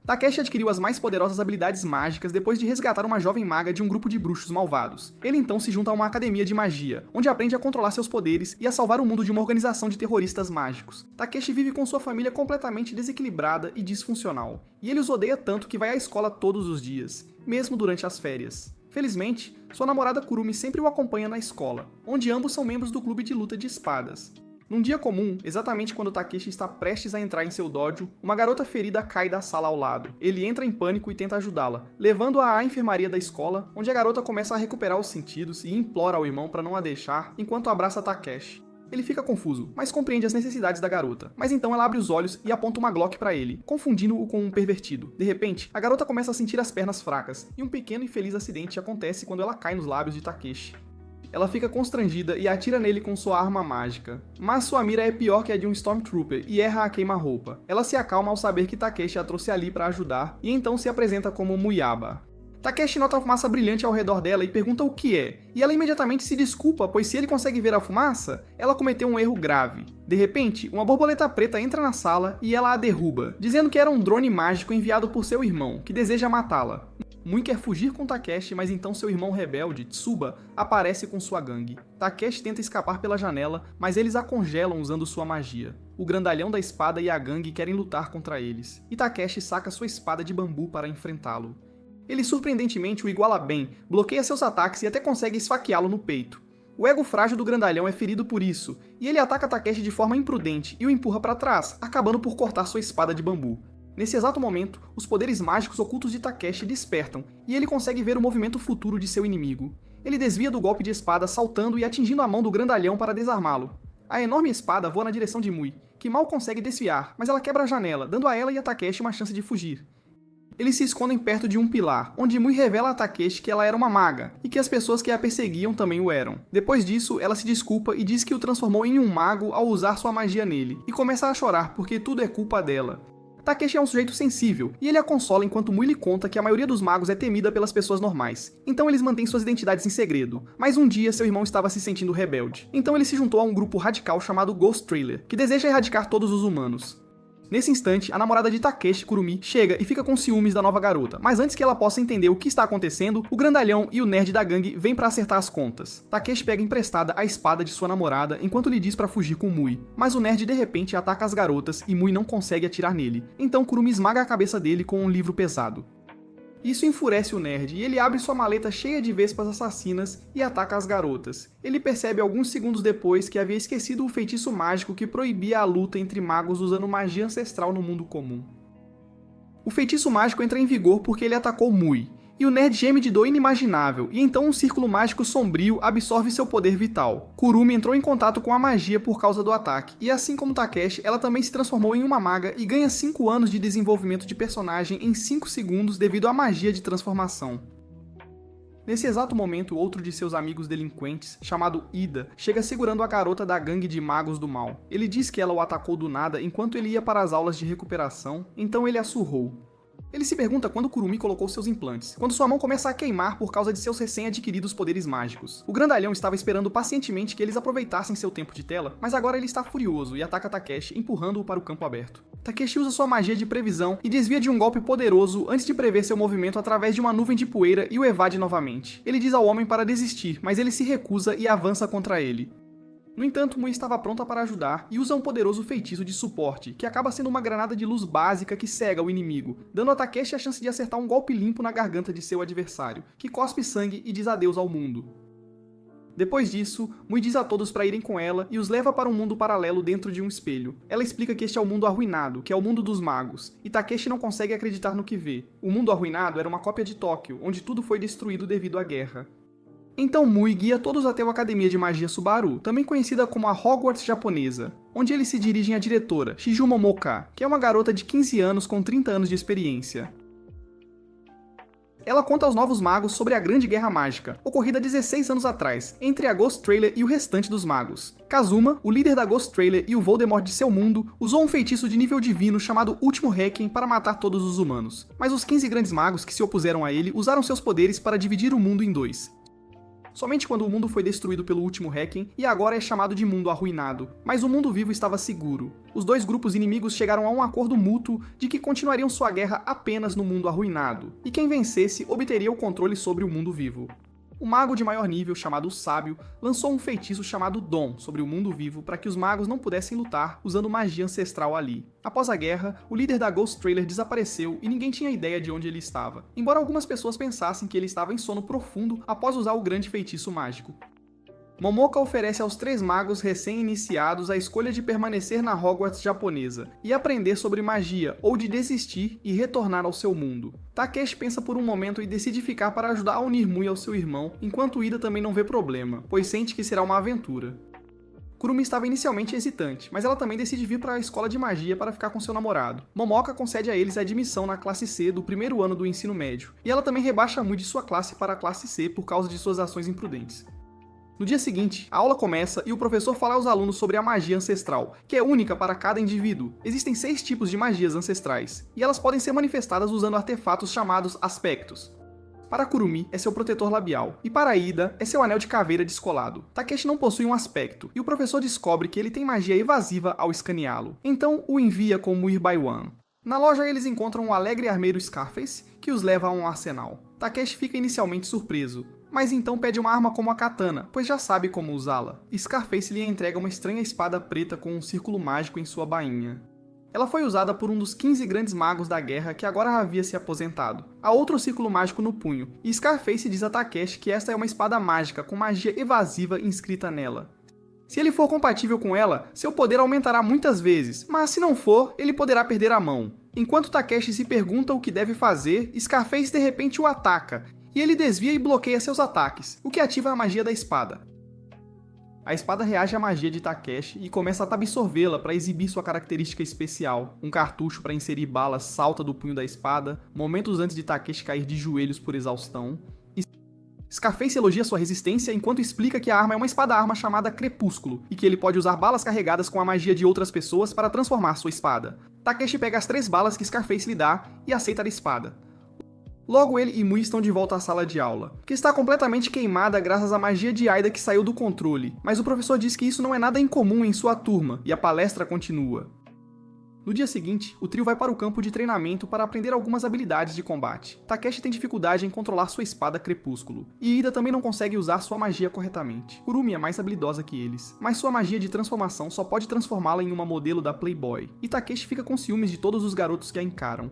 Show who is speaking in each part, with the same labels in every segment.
Speaker 1: Takeshi adquiriu as mais poderosas habilidades mágicas depois de resgatar uma jovem maga de um grupo de bruxos malvados. Ele então se junta a uma academia de magia, onde aprende a controlar seus poderes e a salvar o mundo de uma organização de terroristas mágicos. Takeshi vive com sua família completamente desequilibrada e disfuncional, e ele os odeia tanto que vai à escola todos os dias, mesmo durante as férias. Felizmente, sua namorada Kurumi sempre o acompanha na escola, onde ambos são membros do clube de luta de espadas. Num dia comum, exatamente quando Takeshi está prestes a entrar em seu dojo, uma garota ferida cai da sala ao lado. Ele entra em pânico e tenta ajudá-la, levando-a à enfermaria da escola, onde a garota começa a recuperar os sentidos e implora ao irmão para não a deixar, enquanto abraça Takeshi. Ele fica confuso, mas compreende as necessidades da garota. Mas então ela abre os olhos e aponta uma Glock para ele, confundindo-o com um pervertido. De repente, a garota começa a sentir as pernas fracas, e um pequeno e feliz acidente acontece quando ela cai nos lábios de Takeshi. Ela fica constrangida e atira nele com sua arma mágica. Mas sua mira é pior que a de um Stormtrooper e erra a queima-roupa. Ela se acalma ao saber que Takeshi a trouxe ali para ajudar e então se apresenta como Muyaba. Takeshi nota a fumaça brilhante ao redor dela e pergunta o que é, e ela imediatamente se desculpa, pois se ele consegue ver a fumaça, ela cometeu um erro grave. De repente, uma borboleta preta entra na sala e ela a derruba, dizendo que era um drone mágico enviado por seu irmão, que deseja matá-la. Mui quer fugir com Takeshi, mas então seu irmão rebelde, Tsuba, aparece com sua gangue. Takeshi tenta escapar pela janela, mas eles a congelam usando sua magia. O grandalhão da espada e a gangue querem lutar contra eles, e Takeshi saca sua espada de bambu para enfrentá-lo. Ele surpreendentemente o iguala bem, bloqueia seus ataques e até consegue esfaqueá-lo no peito. O ego frágil do grandalhão é ferido por isso, e ele ataca Takeshi de forma imprudente e o empurra para trás, acabando por cortar sua espada de bambu. Nesse exato momento, os poderes mágicos ocultos de Takeshi despertam, e ele consegue ver o movimento futuro de seu inimigo. Ele desvia do golpe de espada saltando e atingindo a mão do grandalhão para desarmá-lo. A enorme espada voa na direção de Mui, que mal consegue desviar, mas ela quebra a janela, dando a ela e a Takeshi uma chance de fugir. Eles se escondem perto de um pilar, onde Mui revela a Takeshi que ela era uma maga, e que as pessoas que a perseguiam também o eram. Depois disso, ela se desculpa e diz que o transformou em um mago ao usar sua magia nele, e começa a chorar porque tudo é culpa dela. Takeshi é um sujeito sensível, e ele a consola enquanto Mui lhe conta que a maioria dos magos é temida pelas pessoas normais. Então eles mantêm suas identidades em segredo, mas um dia seu irmão estava se sentindo rebelde. Então ele se juntou a um grupo radical chamado Ghost Trailer, que deseja erradicar todos os humanos. Nesse instante, a namorada de Takeshi, Kurumi, chega e fica com ciúmes da nova garota, mas antes que ela possa entender o que está acontecendo, o grandalhão e o nerd da gangue vêm para acertar as contas. Takeshi pega emprestada a espada de sua namorada enquanto lhe diz para fugir com Mui, mas o nerd de repente ataca as garotas e Mui não consegue atirar nele, então Kurumi esmaga a cabeça dele com um livro pesado. Isso enfurece o nerd e ele abre sua maleta cheia de vespas assassinas e ataca as garotas. Ele percebe alguns segundos depois que havia esquecido o feitiço mágico que proibia a luta entre magos usando magia ancestral no mundo comum. O feitiço mágico entra em vigor porque ele atacou Mui, e o nerd geme de dor inimaginável, e então um círculo mágico sombrio absorve seu poder vital. Kurumi entrou em contato com a magia por causa do ataque, e assim como Takeshi, ela também se transformou em uma maga e ganha 5 anos de desenvolvimento de personagem em 5 segundos devido à magia de transformação. Nesse exato momento, outro de seus amigos delinquentes, chamado Ida, chega segurando a garota da gangue de magos do mal. Ele diz que ela o atacou do nada enquanto ele ia para as aulas de recuperação, então ele a surrou. Ele se pergunta quando Kurumi colocou seus implantes, quando sua mão começa a queimar por causa de seus recém-adquiridos poderes mágicos. O grandalhão estava esperando pacientemente que eles aproveitassem seu tempo de tela, mas agora ele está furioso e ataca Takeshi, empurrando-o para o campo aberto. Takeshi usa sua magia de previsão e desvia de um golpe poderoso antes de prever seu movimento através de uma nuvem de poeira e o evade novamente. Ele diz ao homem para desistir, mas ele se recusa e avança contra ele. No entanto, Mui estava pronta para ajudar e usa um poderoso feitiço de suporte, que acaba sendo uma granada de luz básica que cega o inimigo, dando a Takeshi a chance de acertar um golpe limpo na garganta de seu adversário, que cospe sangue e diz adeus ao mundo. Depois disso, Mui diz a todos para irem com ela e os leva para um mundo paralelo dentro de um espelho. Ela explica que este é o mundo arruinado, que é o mundo dos magos, e Takeshi não consegue acreditar no que vê. O mundo arruinado era uma cópia de Tóquio, onde tudo foi destruído devido à guerra. Então Mui guia todos até a Academia de Magia Subaru, também conhecida como a Hogwarts japonesa, onde eles se dirigem à diretora, Shizu Momoka, que é uma garota de 15 anos com 30 anos de experiência. Ela conta aos novos magos sobre a Grande Guerra Mágica, ocorrida 16 anos atrás, entre a Ghost Trailer e o restante dos magos. Kazuma, o líder da Ghost Trailer e o Voldemort de seu mundo, usou um feitiço de nível divino chamado Último Requiem para matar todos os humanos. Mas os 15 grandes magos que se opuseram a ele usaram seus poderes para dividir o mundo em dois. somente quando o mundo foi destruído pelo último Requiem e agora é chamado de mundo arruinado. Mas o mundo vivo estava seguro. Os dois grupos inimigos chegaram a um acordo mútuo de que continuariam sua guerra apenas no mundo arruinado, e quem vencesse obteria o controle sobre o mundo vivo. O mago de maior nível, chamado Sábio, lançou um feitiço chamado Dom sobre o mundo vivo para que os magos não pudessem lutar usando magia ancestral ali. Após a guerra, o líder da Ghost Trailer desapareceu e ninguém tinha ideia de onde ele estava, embora algumas pessoas pensassem que ele estava em sono profundo após usar o grande feitiço mágico. Momoka oferece aos 3 magos recém-iniciados a escolha de permanecer na Hogwarts japonesa e aprender sobre magia, ou de desistir e retornar ao seu mundo. Takeshi pensa por um momento e decide ficar para ajudar a unir Mui ao seu irmão, enquanto Ida também não vê problema, pois sente que será uma aventura. Kurumi estava inicialmente hesitante, mas ela também decide vir para a escola de magia para ficar com seu namorado. Momoka concede a eles a admissão na classe C do primeiro ano do ensino médio, e ela também rebaixa Mui de sua classe para a classe C por causa de suas ações imprudentes. No dia seguinte, a aula começa e o professor fala aos alunos sobre a magia ancestral, que é única para cada indivíduo. Existem 6 tipos de magias ancestrais, e elas podem ser manifestadas usando artefatos chamados aspectos. Para Kurumi, é seu protetor labial, e para Ida, é seu anel de caveira descolado. Takeshi não possui um aspecto, e o professor descobre que ele tem magia evasiva ao escaneá-lo, então o envia com Muir by One. Na loja eles encontram um alegre armeiro Scarface, que os leva a um arsenal. Takeshi fica inicialmente surpreso, mas então pede uma arma como a katana, pois já sabe como usá-la. Scarface lhe entrega uma estranha espada preta com um círculo mágico em sua bainha. Ela foi usada por um dos 15 grandes magos da guerra que agora havia se aposentado. Há outro círculo mágico no punho, e Scarface diz a Takeshi que esta é uma espada mágica com magia evasiva inscrita nela. Se ele for compatível com ela, seu poder aumentará muitas vezes, mas se não for, ele poderá perder a mão. Enquanto Takeshi se pergunta o que deve fazer, Scarface de repente o ataca, e ele desvia e bloqueia seus ataques, o que ativa a magia da espada. A espada reage à magia de Takeshi e começa a absorvê-la para exibir sua característica especial. Um cartucho para inserir balas salta do punho da espada, momentos antes de Takeshi cair de joelhos por exaustão. Scarface elogia sua resistência enquanto explica que a arma é uma espada-arma chamada Crepúsculo, e que ele pode usar balas carregadas com a magia de outras pessoas para transformar sua espada. Takeshi pega as 3 balas que Scarface lhe dá e aceita a espada. Logo ele e Mui estão de volta à sala de aula, que está completamente queimada graças à magia de Aida que saiu do controle, mas o professor diz que isso não é nada incomum em sua turma, e a palestra continua. No dia seguinte, o trio vai para o campo de treinamento para aprender algumas habilidades de combate. Takeshi tem dificuldade em controlar sua espada Crepúsculo, e Ida também não consegue usar sua magia corretamente. Kurumi é mais habilidosa que eles, mas sua magia de transformação só pode transformá-la em uma modelo da Playboy, e Takeshi fica com ciúmes de todos os garotos que a encaram.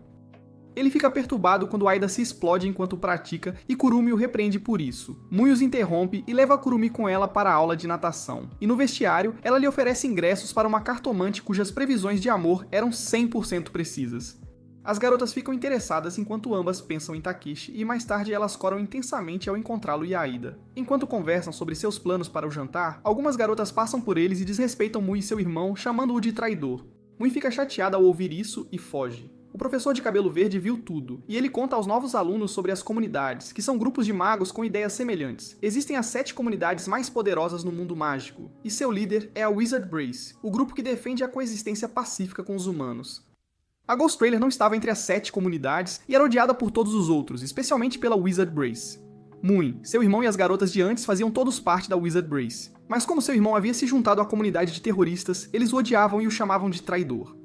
Speaker 1: Ele fica perturbado quando Aida se explode enquanto pratica e Kurumi o repreende por isso. Mui os interrompe e leva Kurumi com ela para a aula de natação. E no vestiário, ela lhe oferece ingressos para uma cartomante cujas previsões de amor eram 100% precisas. As garotas ficam interessadas enquanto ambas pensam em Takeshi e mais tarde elas coram intensamente ao encontrá-lo e Aida. Enquanto conversam sobre seus planos para o jantar, algumas garotas passam por eles e desrespeitam Mui e seu irmão, chamando-o de traidor. Mui fica chateada ao ouvir isso e foge. O professor de cabelo verde viu tudo, e ele conta aos novos alunos sobre as comunidades, que são grupos de magos com ideias semelhantes. Existem as 7 comunidades mais poderosas no mundo mágico, e seu líder é a Wizard Brace, o grupo que defende a coexistência pacífica com os humanos. A Ghost Trailer não estava entre as 7 comunidades e era odiada por todos os outros, especialmente pela Wizard Brace. Mui, seu irmão e as garotas de antes faziam todos parte da Wizard Brace, mas como seu irmão havia se juntado à comunidade de terroristas, eles o odiavam e o chamavam de traidor.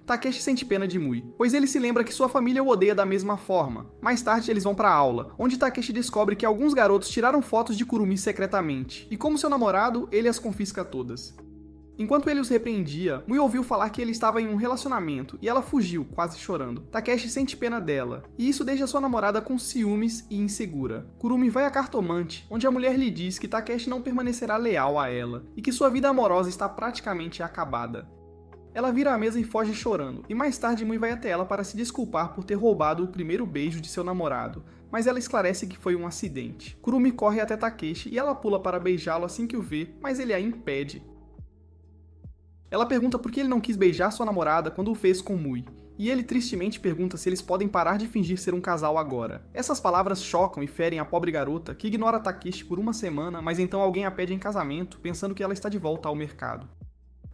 Speaker 1: Takeshi sente pena de Mui, pois ele se lembra que sua família o odeia da mesma forma. Mais tarde eles vão para a aula, onde Takeshi descobre que alguns garotos tiraram fotos de Kurumi secretamente, e como seu namorado, ele as confisca todas. Enquanto ele os repreendia, Mui ouviu falar que ele estava em um relacionamento, e ela fugiu, quase chorando. Takeshi sente pena dela, e isso deixa sua namorada com ciúmes e insegura. Kurumi vai à cartomante, onde a mulher lhe diz que Takeshi não permanecerá leal a ela, e que sua vida amorosa está praticamente acabada. Ela vira a mesa e foge chorando, e mais tarde Mui vai até ela para se desculpar por ter roubado o primeiro beijo de seu namorado, mas ela esclarece que foi um acidente. Kurumi corre até Takeshi e ela pula para beijá-lo assim que o vê, mas ele a impede. Ela pergunta por que ele não quis beijar sua namorada quando o fez com Mui, e ele tristemente pergunta se eles podem parar de fingir ser um casal agora. Essas palavras chocam e ferem a pobre garota, que ignora Takeshi por uma semana, mas então alguém a pede em casamento, pensando que ela está de volta ao mercado.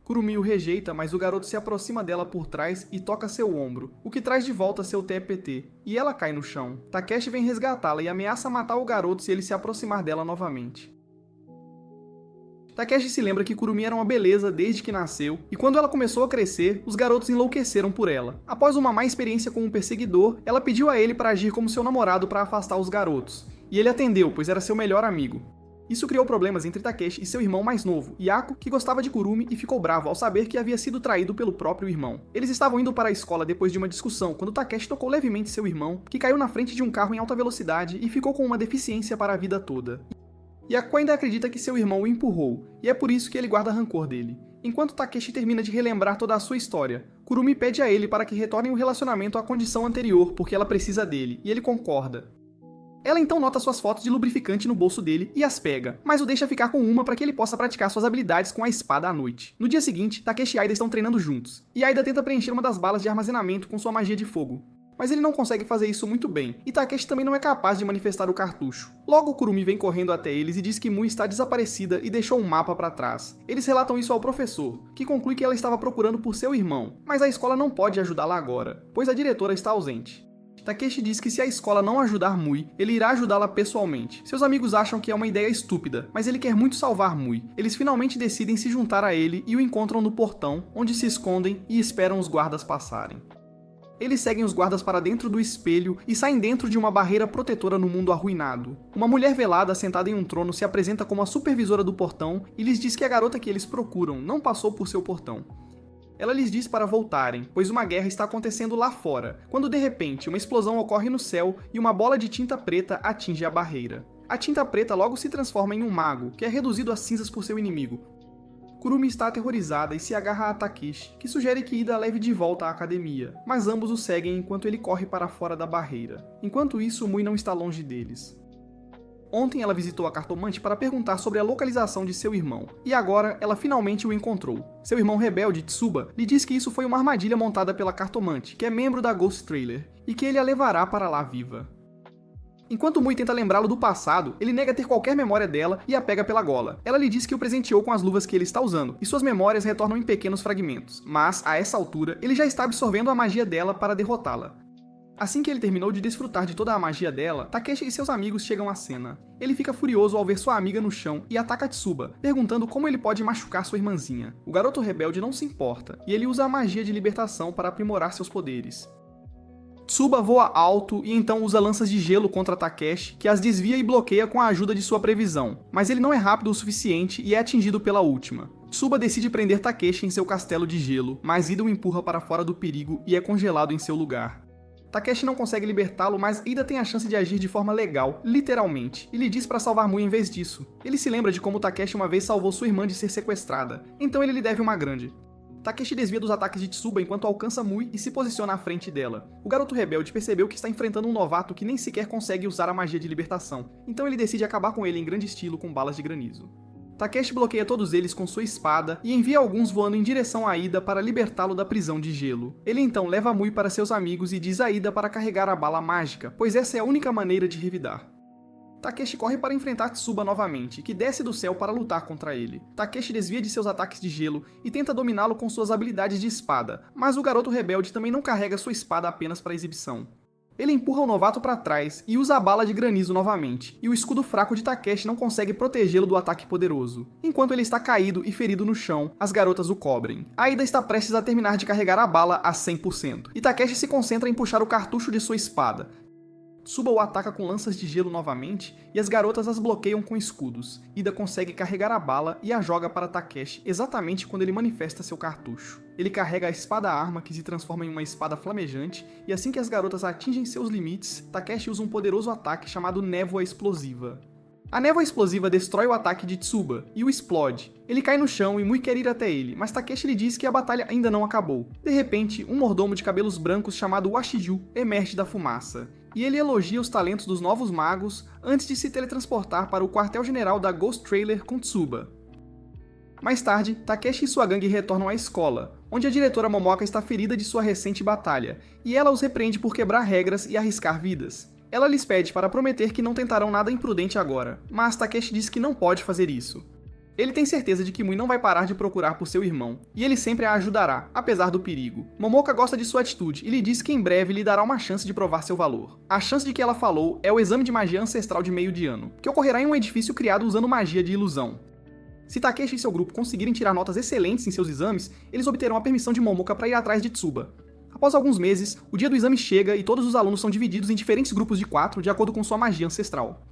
Speaker 1: Kurumi o rejeita, mas o garoto se aproxima dela por trás e toca seu ombro, o que traz de volta seu TPT, e ela cai no chão. Takeshi vem resgatá-la e ameaça matar o garoto se ele se aproximar dela novamente. Takeshi se lembra que Kurumi era uma beleza desde que nasceu, e quando ela começou a crescer, os garotos enlouqueceram por ela. Após uma má experiência com um perseguidor, ela pediu a ele para agir como seu namorado para afastar os garotos, e ele atendeu, pois era seu melhor amigo. Isso criou problemas entre Takeshi e seu irmão mais novo, Yako, que gostava de Kurumi e ficou bravo ao saber que havia sido traído pelo próprio irmão. Eles estavam indo para a escola depois de uma discussão, quando Takeshi tocou levemente seu irmão, que caiu na frente de um carro em alta velocidade e ficou com uma deficiência para a vida toda. Yako ainda acredita que seu irmão o empurrou, e é por isso que ele guarda rancor dele. Enquanto Takeshi termina de relembrar toda a sua história, Kurumi pede a ele para que retornem o relacionamento à condição anterior, porque ela precisa dele, e ele concorda. Ela então nota suas fotos de lubrificante no bolso dele e as pega, mas o deixa ficar com uma para que ele possa praticar suas habilidades com a espada à noite. No dia seguinte, Takeshi e Aida estão treinando juntos, e Aida tenta preencher uma das balas de armazenamento com sua magia de fogo. Mas ele não consegue fazer isso muito bem, e Takeshi também não é capaz de manifestar o cartucho. Logo, Kurumi vem correndo até eles e diz que Mui está desaparecida e deixou um mapa para trás. Eles relatam isso ao professor, que conclui que ela estava procurando por seu irmão, mas a escola não pode ajudá-la agora, pois a diretora está ausente. Takeshi diz que se a escola não ajudar Mui, ele irá ajudá-la pessoalmente. Seus amigos acham que é uma ideia estúpida, mas ele quer muito salvar Mui. Eles finalmente decidem se juntar a ele e o encontram no portão, onde se escondem e esperam os guardas passarem. Eles seguem os guardas para dentro do espelho e saem dentro de uma barreira protetora no mundo arruinado. Uma mulher velada sentada em um trono se apresenta como a supervisora do portão e lhes diz que a garota que eles procuram não passou por seu portão. Ela lhes diz para voltarem, pois uma guerra está acontecendo lá fora, quando de repente uma explosão ocorre no céu e uma bola de tinta preta atinge a barreira. A tinta preta logo se transforma em um mago, que é reduzido a cinzas por seu inimigo. Kurumi está aterrorizada e se agarra a Takeshi, que sugere que Ida a leve de volta à academia, mas ambos o seguem enquanto ele corre para fora da barreira. Enquanto isso, Mui não está longe deles. Ontem ela visitou a cartomante para perguntar sobre a localização de seu irmão, e agora ela finalmente o encontrou. Seu irmão rebelde, Tsuba, lhe diz que isso foi uma armadilha montada pela cartomante, que é membro da Ghost Trailer, e que ele a levará para lá viva. Enquanto Mui tenta lembrá-lo do passado, ele nega ter qualquer memória dela e a pega pela gola. Ela lhe diz que o presenteou com as luvas que ele está usando, e suas memórias retornam em pequenos fragmentos, mas, a essa altura, ele já está absorvendo a magia dela para derrotá-la. Assim que ele terminou de desfrutar de toda a magia dela, Takeshi e seus amigos chegam à cena. Ele fica furioso ao ver sua amiga no chão e ataca Tsuba, perguntando como ele pode machucar sua irmãzinha. O garoto rebelde não se importa, e ele usa a magia de libertação para aprimorar seus poderes. Tsuba voa alto e então usa lanças de gelo contra Takeshi, que as desvia e bloqueia com a ajuda de sua previsão, mas ele não é rápido o suficiente e é atingido pela última. Tsuba decide prender Takeshi em seu castelo de gelo, mas Ida o empurra para fora do perigo e é congelado em seu lugar. Takeshi não consegue libertá-lo, mas Ida tem a chance de agir de forma legal, literalmente, e lhe diz para salvar Mui em vez disso. Ele se lembra de como Takeshi uma vez salvou sua irmã de ser sequestrada, então ele lhe deve uma grande. Takeshi desvia dos ataques de Tsuba enquanto alcança Mui e se posiciona à frente dela. O garoto rebelde percebeu que está enfrentando um novato que nem sequer consegue usar a magia de libertação, então ele decide acabar com ele em grande estilo com balas de granizo. Takeshi bloqueia todos eles com sua espada e envia alguns voando em direção a Ida para libertá-lo da prisão de gelo. Ele então leva Mui para seus amigos e diz a Ida para carregar a bala mágica, pois essa é a única maneira de revidar. Takeshi corre para enfrentar Tsuba novamente, que desce do céu para lutar contra ele. Takeshi desvia de seus ataques de gelo e tenta dominá-lo com suas habilidades de espada, mas o garoto rebelde também não carrega sua espada apenas para exibição. Ele empurra o novato para trás e usa a bala de granizo novamente, e o escudo fraco de Takeshi não consegue protegê-lo do ataque poderoso. Enquanto ele está caído e ferido no chão, as garotas o cobrem. Aida está prestes a terminar de carregar a bala a 100%, e Takeshi se concentra em puxar o cartucho de sua espada. Tsuba o ataca com lanças de gelo novamente e as garotas as bloqueiam com escudos. Ida consegue carregar a bala e a joga para Takeshi exatamente quando ele manifesta seu cartucho. Ele carrega a espada-arma que se transforma em uma espada flamejante e assim que as garotas atingem seus limites, Takeshi usa um poderoso ataque chamado Névoa Explosiva. A névoa explosiva destrói o ataque de Tsuba e o explode. Ele cai no chão e Mui quer ir até ele, mas Takeshi lhe diz que a batalha ainda não acabou. De repente, um mordomo de cabelos brancos chamado Washiju emerge da fumaça. E ele elogia os talentos dos novos magos antes de se teletransportar para o quartel-general da Ghost Trailer com Tsuba. Mais tarde, Takeshi e sua gangue retornam à escola, onde a diretora Momoka está ferida de sua recente batalha, e ela os repreende por quebrar regras e arriscar vidas. Ela lhes pede para prometer que não tentarão nada imprudente agora, mas Takeshi diz que não pode fazer isso. Ele tem certeza de que Mui não vai parar de procurar por seu irmão, e ele sempre a ajudará, apesar do perigo. Momoka gosta de sua atitude e lhe diz que em breve lhe dará uma chance de provar seu valor. A chance de que ela falou é o exame de magia ancestral de meio de ano, que ocorrerá em um edifício criado usando magia de ilusão. Se Takeshi e seu grupo conseguirem tirar notas excelentes em seus exames, eles obterão a permissão de Momoka para ir atrás de Tsuba. Após alguns meses, o dia do exame chega e todos os alunos são divididos em diferentes grupos de 4 de acordo com sua magia ancestral.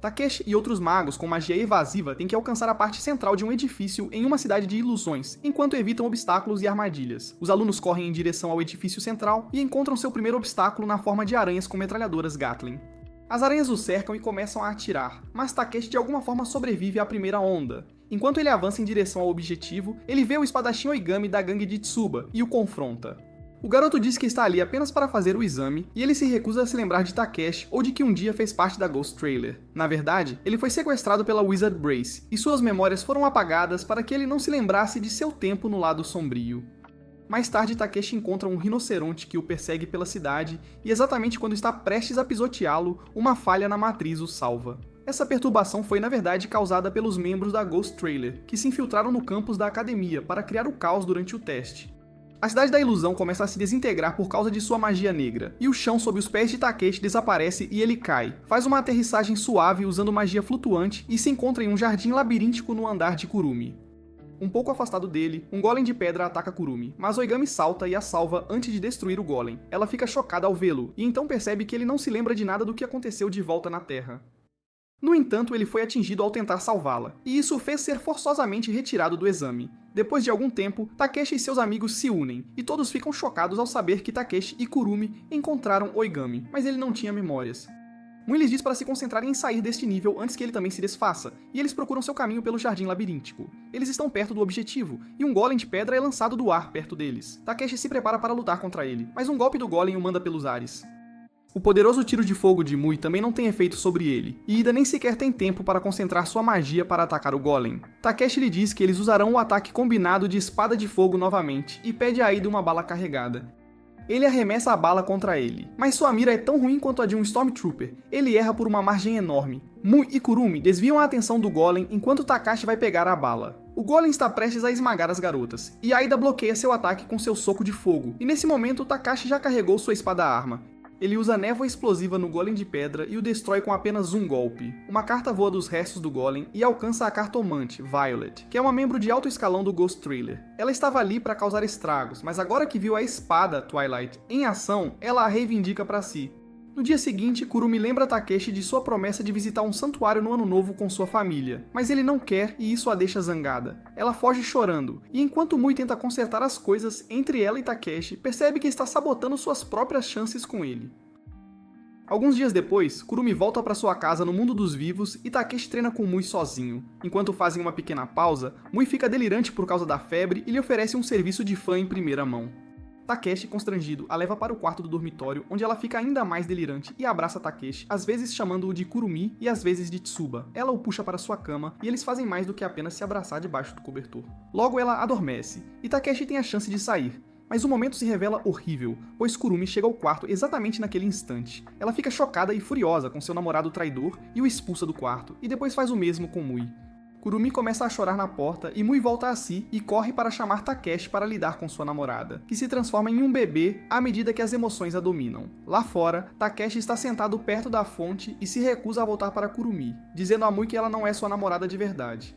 Speaker 1: Takeshi e outros magos com magia evasiva têm que alcançar a parte central de um edifício em uma cidade de ilusões, enquanto evitam obstáculos e armadilhas. Os alunos correm em direção ao edifício central e encontram seu primeiro obstáculo na forma de aranhas com metralhadoras Gatling. As aranhas o cercam e começam a atirar, mas Takeshi de alguma forma sobrevive à primeira onda. Enquanto ele avança em direção ao objetivo, ele vê o espadachim Oigami da gangue de Tsuba e o confronta. O garoto diz que está ali apenas para fazer o exame, e ele se recusa a se lembrar de Takeshi ou de que um dia fez parte da Ghost Trailer. Na verdade, ele foi sequestrado pela Wizard Brace, e suas memórias foram apagadas para que ele não se lembrasse de seu tempo no lado sombrio. Mais tarde, Takeshi encontra um rinoceronte que o persegue pela cidade, e exatamente quando está prestes a pisoteá-lo, uma falha na matriz o salva. Essa perturbação foi, na verdade, causada pelos membros da Ghost Trailer, que se infiltraram no campus da academia para criar o caos durante o teste. A cidade da ilusão começa a se desintegrar por causa de sua magia negra, e o chão sob os pés de Takeshi desaparece e ele cai. Faz uma aterrissagem suave usando magia flutuante e se encontra em um jardim labiríntico no andar de Kurumi. Um pouco afastado dele, um golem de pedra ataca Kurumi, mas Oigami salta e a salva antes de destruir o golem. Ela fica chocada ao vê-lo, e então percebe que ele não se lembra de nada do que aconteceu de volta na Terra. No entanto, ele foi atingido ao tentar salvá-la, e isso o fez ser forçosamente retirado do exame. Depois de algum tempo, Takeshi e seus amigos se unem, e todos ficam chocados ao saber que Takeshi e Kurumi encontraram Oigami, mas ele não tinha memórias. Mui lhes diz para se concentrarem em sair deste nível antes que ele também se desfaça, e eles procuram seu caminho pelo jardim labiríntico. Eles estão perto do objetivo, e um golem de pedra é lançado do ar perto deles. Takeshi se prepara para lutar contra ele, mas um golpe do golem o manda pelos ares. O poderoso tiro de fogo de Mui também não tem efeito sobre ele, e Ida nem sequer tem tempo para concentrar sua magia para atacar o golem. Takeshi lhe diz que eles usarão o ataque combinado de espada de fogo novamente, e pede a Ida uma bala carregada. Ele arremessa a bala contra ele, mas sua mira é tão ruim quanto a de um Stormtrooper. Ele erra por uma margem enorme. Mui e Kurumi desviam a atenção do golem enquanto Takashi vai pegar a bala. O golem está prestes a esmagar as garotas, e Aida bloqueia seu ataque com seu soco de fogo, e nesse momento Takashi já carregou sua espada-arma. Ele usa névoa explosiva no golem de pedra e o destrói com apenas um golpe. Uma carta voa dos restos do golem e alcança a cartomante, Violet, que é uma membro de alto escalão do Ghost Trailer. Ela estava ali para causar estragos, mas agora que viu a espada, Twilight, em ação, ela a reivindica para si. No dia seguinte, Kurumi lembra Takeshi de sua promessa de visitar um santuário no ano novo com sua família, mas ele não quer e isso a deixa zangada. Ela foge chorando, e enquanto Mui tenta consertar as coisas entre ela e Takeshi, percebe que está sabotando suas próprias chances com ele. Alguns dias depois, Kurumi volta para sua casa no mundo dos vivos e Takeshi treina com Mui sozinho. Enquanto fazem uma pequena pausa, Mui fica delirante por causa da febre e lhe oferece um serviço de fã em primeira mão. Takeshi, constrangido, a leva para o quarto do dormitório, onde ela fica ainda mais delirante e abraça Takeshi, às vezes chamando-o de Kurumi e às vezes de Tsuba. Ela o puxa para sua cama e eles fazem mais do que apenas se abraçar debaixo do cobertor. Logo ela adormece, e Takeshi tem a chance de sair. Mas o momento se revela horrível, pois Kurumi chega ao quarto exatamente naquele instante. Ela fica chocada e furiosa com seu namorado traidor e o expulsa do quarto, e depois faz o mesmo com Mui. Kurumi começa a chorar na porta e Mui volta a si e corre para chamar Takeshi para lidar com sua namorada, que se transforma em um bebê à medida que as emoções a dominam. Lá fora, Takeshi está sentado perto da fonte e se recusa a voltar para Kurumi, dizendo a Mui que ela não é sua namorada de verdade.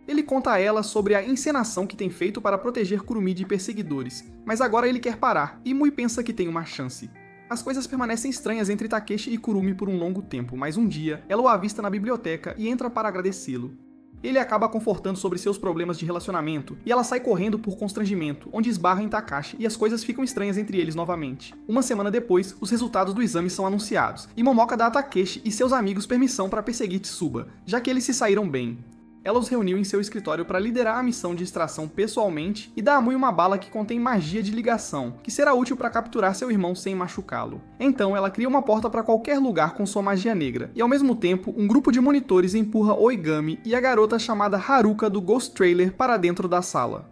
Speaker 1: Ele conta a ela sobre a encenação que tem feito para proteger Kurumi de perseguidores, mas agora ele quer parar e Mui pensa que tem uma chance. As coisas permanecem estranhas entre Takeshi e Kurumi por um longo tempo, mas um dia, ela o avista na biblioteca e entra para agradecê-lo. Ele acaba confortando sobre seus problemas de relacionamento, e ela sai correndo por constrangimento, onde esbarra em Takashi e as coisas ficam estranhas entre eles novamente. Uma semana depois, os resultados do exame são anunciados, e Momoka dá a Takeshi e seus amigos permissão para perseguir Tsuba, já que eles se saíram bem. Ela os reuniu em seu escritório para liderar a missão de extração pessoalmente e dá a Mui uma bala que contém magia de ligação, que será útil para capturar seu irmão sem machucá-lo. Então ela cria uma porta para qualquer lugar com sua magia negra, e ao mesmo tempo um grupo de monitores empurra Oigami e a garota chamada Haruka do Ghost Trailer para dentro da sala.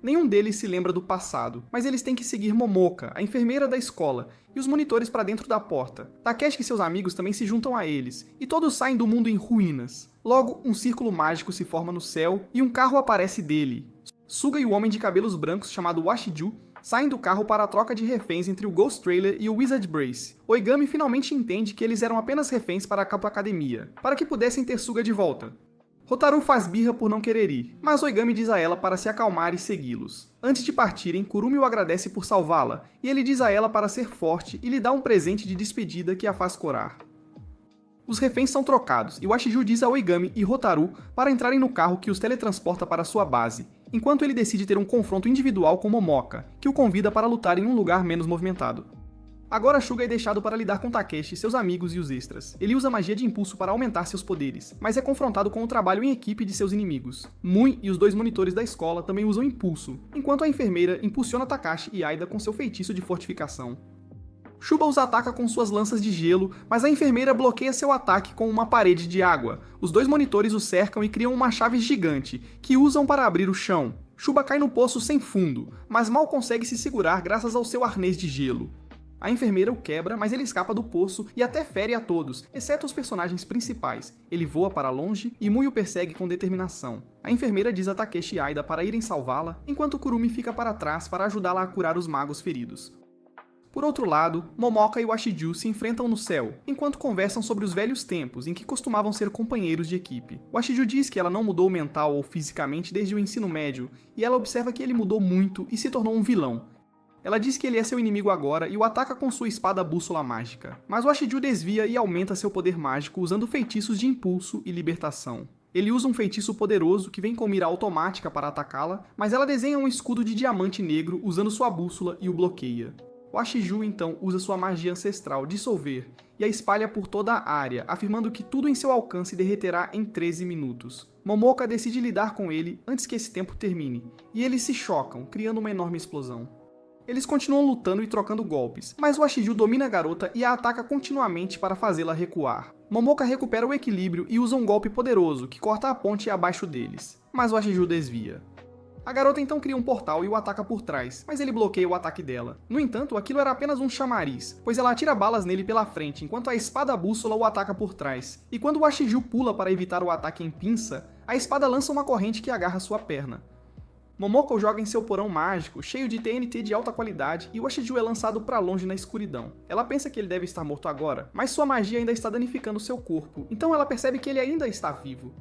Speaker 1: Nenhum deles se lembra do passado, mas eles têm que seguir Momoka, a enfermeira da escola, e os monitores para dentro da porta. Takeshi e seus amigos também se juntam a eles, e todos saem do mundo em ruínas. Logo, um círculo mágico se forma no céu e um carro aparece dele. Suga e o homem de cabelos brancos chamado Washiju saem do carro para a troca de reféns entre o Ghost Trailer e o Wizard Brace. Oigami finalmente entende que eles eram apenas reféns para a Capo Academia, para que pudessem ter Suga de volta. Hotaru faz birra por não querer ir, mas Oigami diz a ela para se acalmar e segui-los. Antes de partirem, Kurumi o agradece por salvá-la, e ele diz a ela para ser forte e lhe dá um presente de despedida que a faz corar. Os reféns são trocados, e Washiju diz a Oigami e Hotaru para entrarem no carro que os teletransporta para sua base, enquanto ele decide ter um confronto individual com Momoka, que o convida para lutar em um lugar menos movimentado. Agora Suga é deixado para lidar com Takeshi, seus amigos e os extras. Ele usa magia de impulso para aumentar seus poderes, mas é confrontado com o trabalho em equipe de seus inimigos. Mui e os dois monitores da escola também usam impulso, enquanto a enfermeira impulsiona Takashi e Aida com seu feitiço de fortificação. Shuba os ataca com suas lanças de gelo, mas a enfermeira bloqueia seu ataque com uma parede de água. Os dois monitores o cercam e criam uma chave gigante, que usam para abrir o chão. Shuba cai no poço sem fundo, mas mal consegue se segurar graças ao seu arnês de gelo. A enfermeira o quebra, mas ele escapa do poço e até fere a todos, exceto os personagens principais. Ele voa para longe e Mui o persegue com determinação. A enfermeira diz a Takeshi e Aida para irem salvá-la, enquanto Kurumi fica para trás para ajudá-la a curar os magos feridos. Por outro lado, Momoka e Washiju se enfrentam no céu, enquanto conversam sobre os velhos tempos em que costumavam ser companheiros de equipe. Washiju diz que ela não mudou mental ou fisicamente desde o ensino médio, e ela observa que ele mudou muito e se tornou um vilão. Ela diz que ele é seu inimigo agora e o ataca com sua espada bússola mágica. Mas Washiju desvia e aumenta seu poder mágico usando feitiços de impulso e libertação. Ele usa um feitiço poderoso que vem com mira automática para atacá-la, mas ela desenha um escudo de diamante negro usando sua bússola e o bloqueia. Washiju então usa sua magia ancestral Dissolver e a espalha por toda a área, afirmando que tudo em seu alcance derreterá em 13 minutos. Momoka decide lidar com ele antes que esse tempo termine, e eles se chocam, criando uma enorme explosão. Eles continuam lutando e trocando golpes, mas Washiju domina a garota e a ataca continuamente para fazê-la recuar. Momoka recupera o equilíbrio e usa um golpe poderoso que corta a ponte abaixo deles, mas Washiju desvia. A garota então cria um portal e o ataca por trás, mas ele bloqueia o ataque dela. No entanto, aquilo era apenas um chamariz, pois ela atira balas nele pela frente, enquanto a espada bússola o ataca por trás. E quando Washiju pula para evitar o ataque em pinça, a espada lança uma corrente que agarra sua perna. Momoka o joga em seu porão mágico, cheio de TNT de alta qualidade, e Washiju é lançado para longe na escuridão. Ela pensa que ele deve estar morto agora, mas sua magia ainda está danificando seu corpo, então ela percebe que ele ainda está vivo.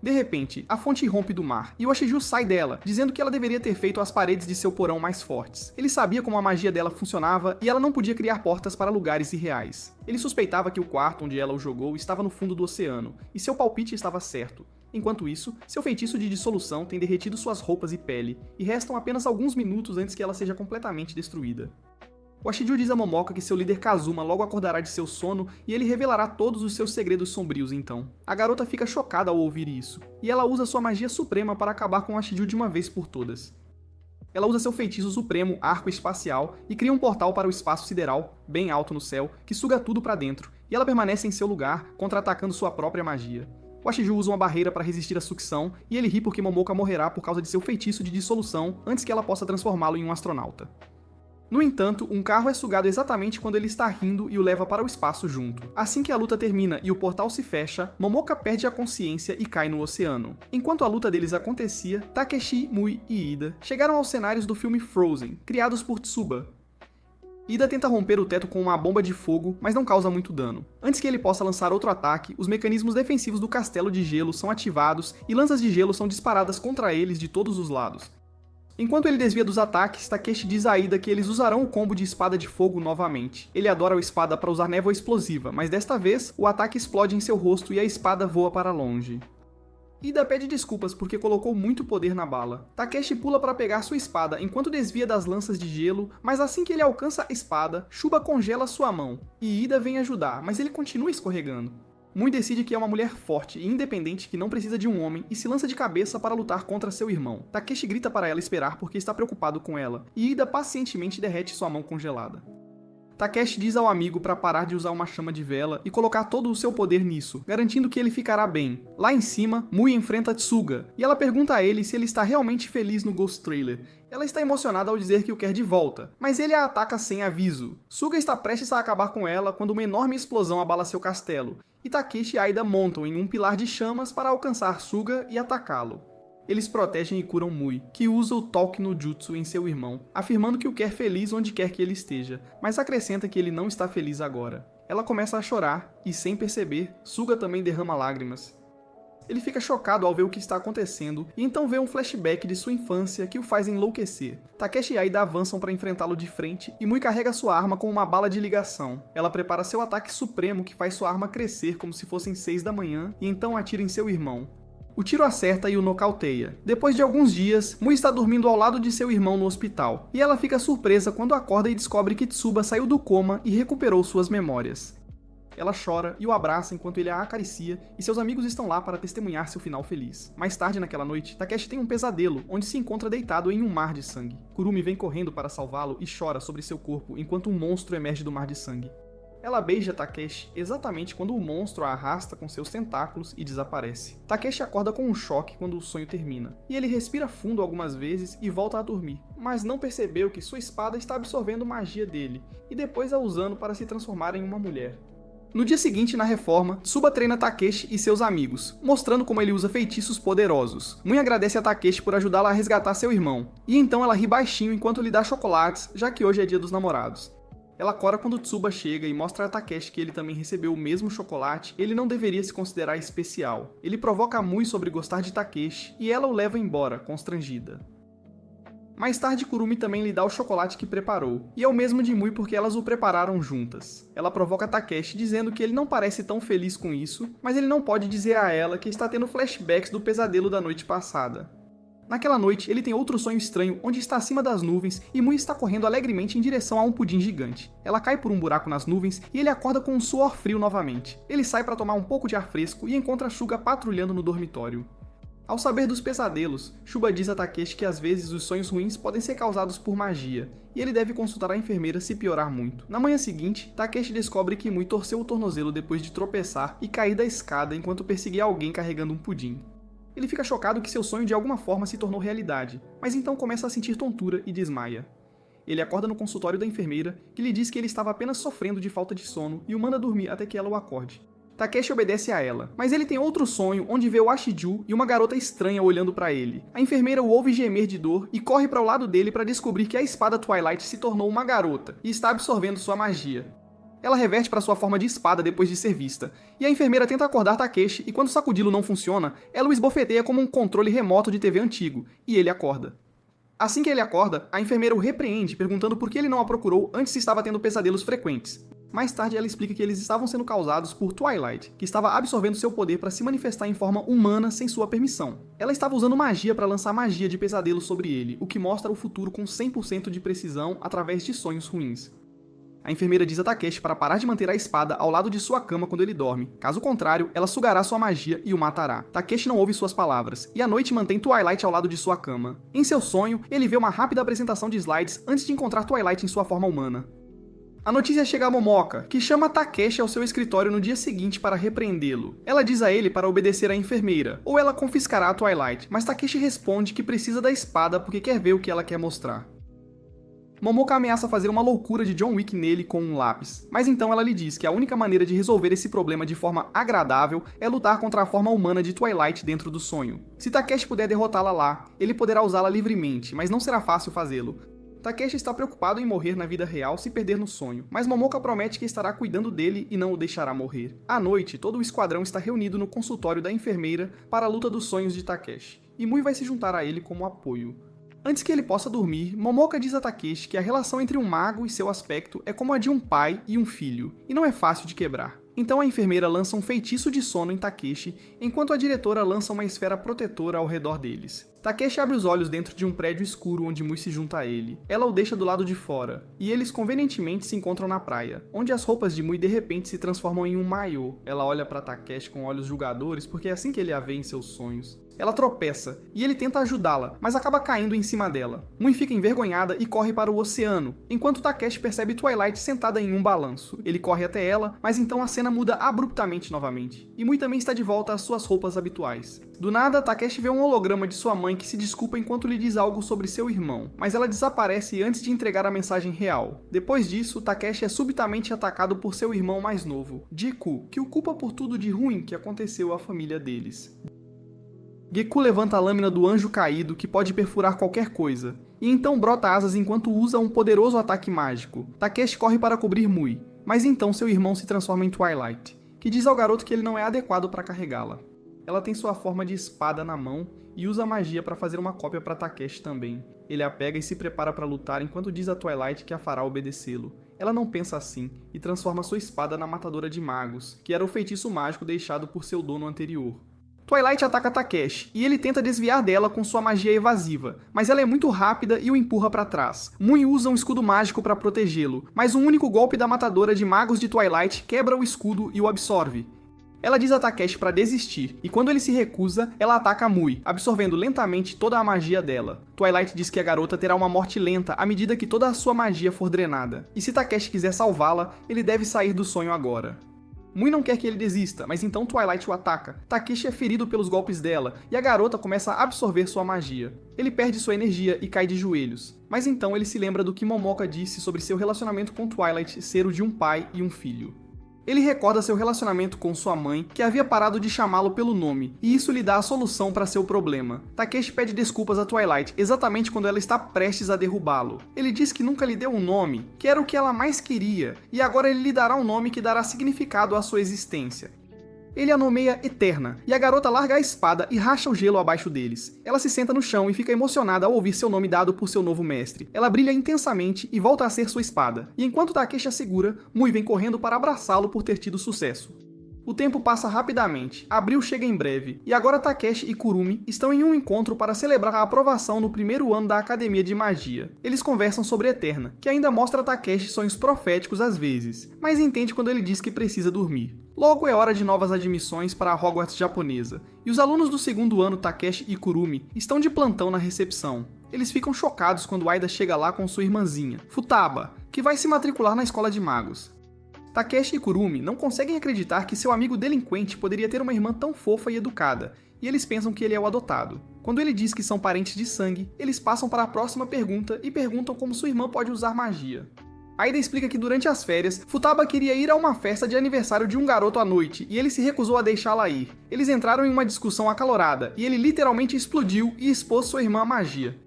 Speaker 1: De repente, a fonte irrompe do mar, e Washiju sai dela, dizendo que ela deveria ter feito as paredes de seu porão mais fortes. Ele sabia como a magia dela funcionava, e ela não podia criar portas para lugares irreais. Ele suspeitava que o quarto onde ela o jogou estava no fundo do oceano, e seu palpite estava certo. Enquanto isso, seu feitiço de dissolução tem derretido suas roupas e pele, e restam apenas alguns minutos antes que ela seja completamente destruída. Washiju diz a Momoka que seu líder Kazuma logo acordará de seu sono e ele revelará todos os seus segredos sombrios então. A garota fica chocada ao ouvir isso, e ela usa sua magia suprema para acabar com Washiju de uma vez por todas. Ela usa seu feitiço supremo, Arco Espacial, e cria um portal para o espaço sideral, bem alto no céu, que suga tudo para dentro, e ela permanece em seu lugar, contra-atacando sua própria magia. Washiju usa uma barreira para resistir à sucção, e ele ri porque Momoka morrerá por causa de seu feitiço de dissolução antes que ela possa transformá-lo em um astronauta. No entanto, um carro é sugado exatamente quando ele está rindo e o leva para o espaço junto. Assim que a luta termina e o portal se fecha, Momoka perde a consciência e cai no oceano. Enquanto a luta deles acontecia, Takeshi, Mui e Ida chegaram aos cenários do filme Frozen, criados por Tsuba. Ida tenta romper o teto com uma bomba de fogo, mas não causa muito dano. Antes que ele possa lançar outro ataque, os mecanismos defensivos do castelo de gelo são ativados e lanças de gelo são disparadas contra eles de todos os lados. Enquanto ele desvia dos ataques, Takeshi diz a Ida que eles usarão o combo de espada de fogo novamente. Ele adora a espada para usar névoa explosiva, mas desta vez, o ataque explode em seu rosto e a espada voa para longe. Ida pede desculpas porque colocou muito poder na bala. Takeshi pula para pegar sua espada enquanto desvia das lanças de gelo, mas assim que ele alcança a espada, Shuba congela sua mão. E Ida vem ajudar, mas ele continua escorregando. Mui decide que é uma mulher forte e independente que não precisa de um homem e se lança de cabeça para lutar contra seu irmão. Takeshi grita para ela esperar porque está preocupado com ela, e Ida pacientemente derrete sua mão congelada. Takeshi diz ao amigo para parar de usar uma chama de vela e colocar todo o seu poder nisso, garantindo que ele ficará bem. Lá em cima, Mui enfrenta Tsuga, e ela pergunta a ele se ele está realmente feliz no Ghost Trailer. Ela está emocionada ao dizer que o quer de volta, mas ele a ataca sem aviso. Suga está prestes a acabar com ela quando uma enorme explosão abala seu castelo, e Takeshi e Aida montam em um pilar de chamas para alcançar Suga e atacá-lo. Eles protegem e curam Mui, que usa o Toque no Jutsu em seu irmão, afirmando que o quer feliz onde quer que ele esteja, mas acrescenta que ele não está feliz agora. Ela começa a chorar, e sem perceber, Suga também derrama lágrimas. Ele fica chocado ao ver o que está acontecendo, e então vê um flashback de sua infância que o faz enlouquecer. Takeshi e Aida avançam para enfrentá-lo de frente, e Mui carrega sua arma com uma bala de ligação. Ela prepara seu ataque supremo que faz sua arma crescer como se fossem 6 da manhã, e então atira em seu irmão. O tiro acerta e o nocauteia. Depois de alguns dias, Mui está dormindo ao lado de seu irmão no hospital, e ela fica surpresa quando acorda e descobre que Tsuba saiu do coma e recuperou suas memórias. Ela chora e o abraça enquanto ele a acaricia, e seus amigos estão lá para testemunhar seu final feliz. Mais tarde naquela noite, Takeshi tem um pesadelo, onde se encontra deitado em um mar de sangue. Kurumi vem correndo para salvá-lo e chora sobre seu corpo enquanto um monstro emerge do mar de sangue. Ela beija Takeshi exatamente quando o monstro a arrasta com seus tentáculos e desaparece. Takeshi acorda com um choque quando o sonho termina, e ele respira fundo algumas vezes e volta a dormir, mas não percebeu que sua espada está absorvendo magia dele, e depois a usando para se transformar em uma mulher. No dia seguinte, na reforma, Tsuba treina Takeshi e seus amigos, mostrando como ele usa feitiços poderosos. Mui agradece a Takeshi por ajudá-la a resgatar seu irmão, e então ela ri baixinho enquanto lhe dá chocolates, já que hoje é dia dos namorados. Ela cora quando Tsuba chega e mostra a Takeshi que ele também recebeu o mesmo chocolate, ele não deveria se considerar especial. Ele provoca a Mui sobre gostar de Takeshi, e ela o leva embora, constrangida. Mais tarde, Kurumi também lhe dá o chocolate que preparou, e é o mesmo de Mui porque elas o prepararam juntas. Ela provoca Takeshi dizendo que ele não parece tão feliz com isso, mas ele não pode dizer a ela que está tendo flashbacks do pesadelo da noite passada. Naquela noite, ele tem outro sonho estranho onde está acima das nuvens e Mui está correndo alegremente em direção a um pudim gigante. Ela cai por um buraco nas nuvens e ele acorda com um suor frio novamente. Ele sai para tomar um pouco de ar fresco e encontra Suga patrulhando no dormitório. Ao saber dos pesadelos, Shuba diz a Takeshi que às vezes os sonhos ruins podem ser causados por magia, e ele deve consultar a enfermeira se piorar muito. Na manhã seguinte, Takeshi descobre que Mui torceu o tornozelo depois de tropeçar e cair da escada enquanto perseguia alguém carregando um pudim. Ele fica chocado que seu sonho de alguma forma se tornou realidade, mas então começa a sentir tontura e desmaia. Ele acorda no consultório da enfermeira, que lhe diz que ele estava apenas sofrendo de falta de sono e o manda dormir até que ela o acorde. Takeshi obedece a ela, mas ele tem outro sonho onde vê o Ashiju e uma garota estranha olhando para ele. A enfermeira o ouve gemer de dor e corre para o lado dele para descobrir que a espada Twilight se tornou uma garota e está absorvendo sua magia. Ela reverte para sua forma de espada depois de ser vista, e a enfermeira tenta acordar Takeshi e quando sacudi-lo não funciona, ela o esbofeteia como um controle remoto de TV antigo, e ele acorda. Assim que ele acorda, a enfermeira o repreende, perguntando por que ele não a procurou antes se estava tendo pesadelos frequentes. Mais tarde ela explica que eles estavam sendo causados por Twilight, que estava absorvendo seu poder para se manifestar em forma humana sem sua permissão. Ela estava usando magia para lançar magia de pesadelos sobre ele, o que mostra o futuro com 100% de precisão através de sonhos ruins. A enfermeira diz a Takeshi para parar de manter a espada ao lado de sua cama quando ele dorme. Caso contrário, ela sugará sua magia e o matará. Takeshi não ouve suas palavras, e à noite mantém Twilight ao lado de sua cama. Em seu sonho, ele vê uma rápida apresentação de slides antes de encontrar Twilight em sua forma humana. A notícia chega a Momoka, que chama Takeshi ao seu escritório no dia seguinte para repreendê-lo. Ela diz a ele para obedecer à enfermeira, ou ela confiscará a Twilight, mas Takeshi responde que precisa da espada porque quer ver o que ela quer mostrar. Momoka ameaça fazer uma loucura de John Wick nele com um lápis, mas então ela lhe diz que a única maneira de resolver esse problema de forma agradável é lutar contra a forma humana de Twilight dentro do sonho. Se Takeshi puder derrotá-la lá, ele poderá usá-la livremente, mas não será fácil fazê-lo. Takeshi está preocupado em morrer na vida real se perder no sonho, mas Momoka promete que estará cuidando dele e não o deixará morrer. À noite, todo o esquadrão está reunido no consultório da enfermeira para a luta dos sonhos de Takeshi, e Mui vai se juntar a ele como apoio. Antes que ele possa dormir, Momoka diz a Takeshi que a relação entre um mago e seu aspecto é como a de um pai e um filho, e não é fácil de quebrar. Então a enfermeira lança um feitiço de sono em Takeshi, enquanto a diretora lança uma esfera protetora ao redor deles. Takeshi abre os olhos dentro de um prédio escuro onde Mui se junta a ele. Ela o deixa do lado de fora, e eles convenientemente se encontram na praia, onde as roupas de Mui de repente se transformam em um maiô. Ela olha para Takeshi com olhos julgadores porque é assim que ele a vê em seus sonhos. Ela tropeça, e ele tenta ajudá-la, mas acaba caindo em cima dela. Mui fica envergonhada e corre para o oceano, enquanto Takeshi percebe Twilight sentada em um balanço. Ele corre até ela, mas então a cena muda abruptamente novamente, e Mui também está de volta às suas roupas habituais. Do nada, Takeshi vê um holograma de sua mãe que se desculpa enquanto lhe diz algo sobre seu irmão, mas ela desaparece antes de entregar a mensagem real. Depois disso, Takeshi é subitamente atacado por seu irmão mais novo, Geku, que o culpa por tudo de ruim que aconteceu à família deles. Geku levanta a lâmina do anjo caído que pode perfurar qualquer coisa, e então brota asas enquanto usa um poderoso ataque mágico. Takeshi corre para cobrir Mui, mas então seu irmão se transforma em Twilight, que diz ao garoto que ele não é adequado para carregá-la. Ela tem sua forma de espada na mão e usa magia para fazer uma cópia para Takeshi também. Ele a pega e se prepara para lutar enquanto diz a Twilight que a fará obedecê-lo. Ela não pensa assim e transforma sua espada na matadora de magos, que era o feitiço mágico deixado por seu dono anterior. Twilight ataca Takeshi, e ele tenta desviar dela com sua magia evasiva, mas ela é muito rápida e o empurra para trás. Mui usa um escudo mágico para protegê-lo, mas um único golpe da matadora de magos de Twilight quebra o escudo e o absorve. Ela diz a Takeshi para desistir, e quando ele se recusa, ela ataca Mui, absorvendo lentamente toda a magia dela. Twilight diz que a garota terá uma morte lenta à medida que toda a sua magia for drenada, e se Takeshi quiser salvá-la, ele deve sair do sonho agora. Mui não quer que ele desista, mas então Twilight o ataca. Takeshi é ferido pelos golpes dela, e a garota começa a absorver sua magia. Ele perde sua energia e cai de joelhos, mas então ele se lembra do que Momoka disse sobre seu relacionamento com Twilight ser o de um pai e um filho. Ele recorda seu relacionamento com sua mãe, que havia parado de chamá-lo pelo nome, e isso lhe dá a solução para seu problema. Takeshi pede desculpas a Twilight exatamente quando ela está prestes a derrubá-lo. Ele diz que nunca lhe deu um nome, que era o que ela mais queria, e agora ele lhe dará um nome que dará significado à sua existência. Ele a nomeia Eterna, e a garota larga a espada e racha o gelo abaixo deles. Ela se senta no chão e fica emocionada ao ouvir seu nome dado por seu novo mestre. Ela brilha intensamente e volta a ser sua espada, e enquanto Takeshi a segura, Mui vem correndo para abraçá-lo por ter tido sucesso. O tempo passa rapidamente, Abril chega em breve, e agora Takeshi e Kurumi estão em um encontro para celebrar a aprovação no primeiro ano da Academia de Magia. Eles conversam sobre Eterna, que ainda mostra a Takeshi sonhos proféticos às vezes, mas entende quando ele diz que precisa dormir. Logo é hora de novas admissões para a Hogwarts japonesa, e os alunos do segundo ano Takeshi e Kurumi estão de plantão na recepção. Eles ficam chocados quando Aida chega lá com sua irmãzinha, Futaba, que vai se matricular na escola de magos. Takeshi e Kurumi não conseguem acreditar que seu amigo delinquente poderia ter uma irmã tão fofa e educada, e eles pensam que ele é o adotado. Quando ele diz que são parentes de sangue, eles passam para a próxima pergunta e perguntam como sua irmã pode usar magia. Aida explica que durante as férias, Futaba queria ir a uma festa de aniversário de um garoto à noite e ele se recusou a deixá-la ir. Eles entraram em uma discussão acalorada e ele literalmente explodiu e expôs sua irmã à magia.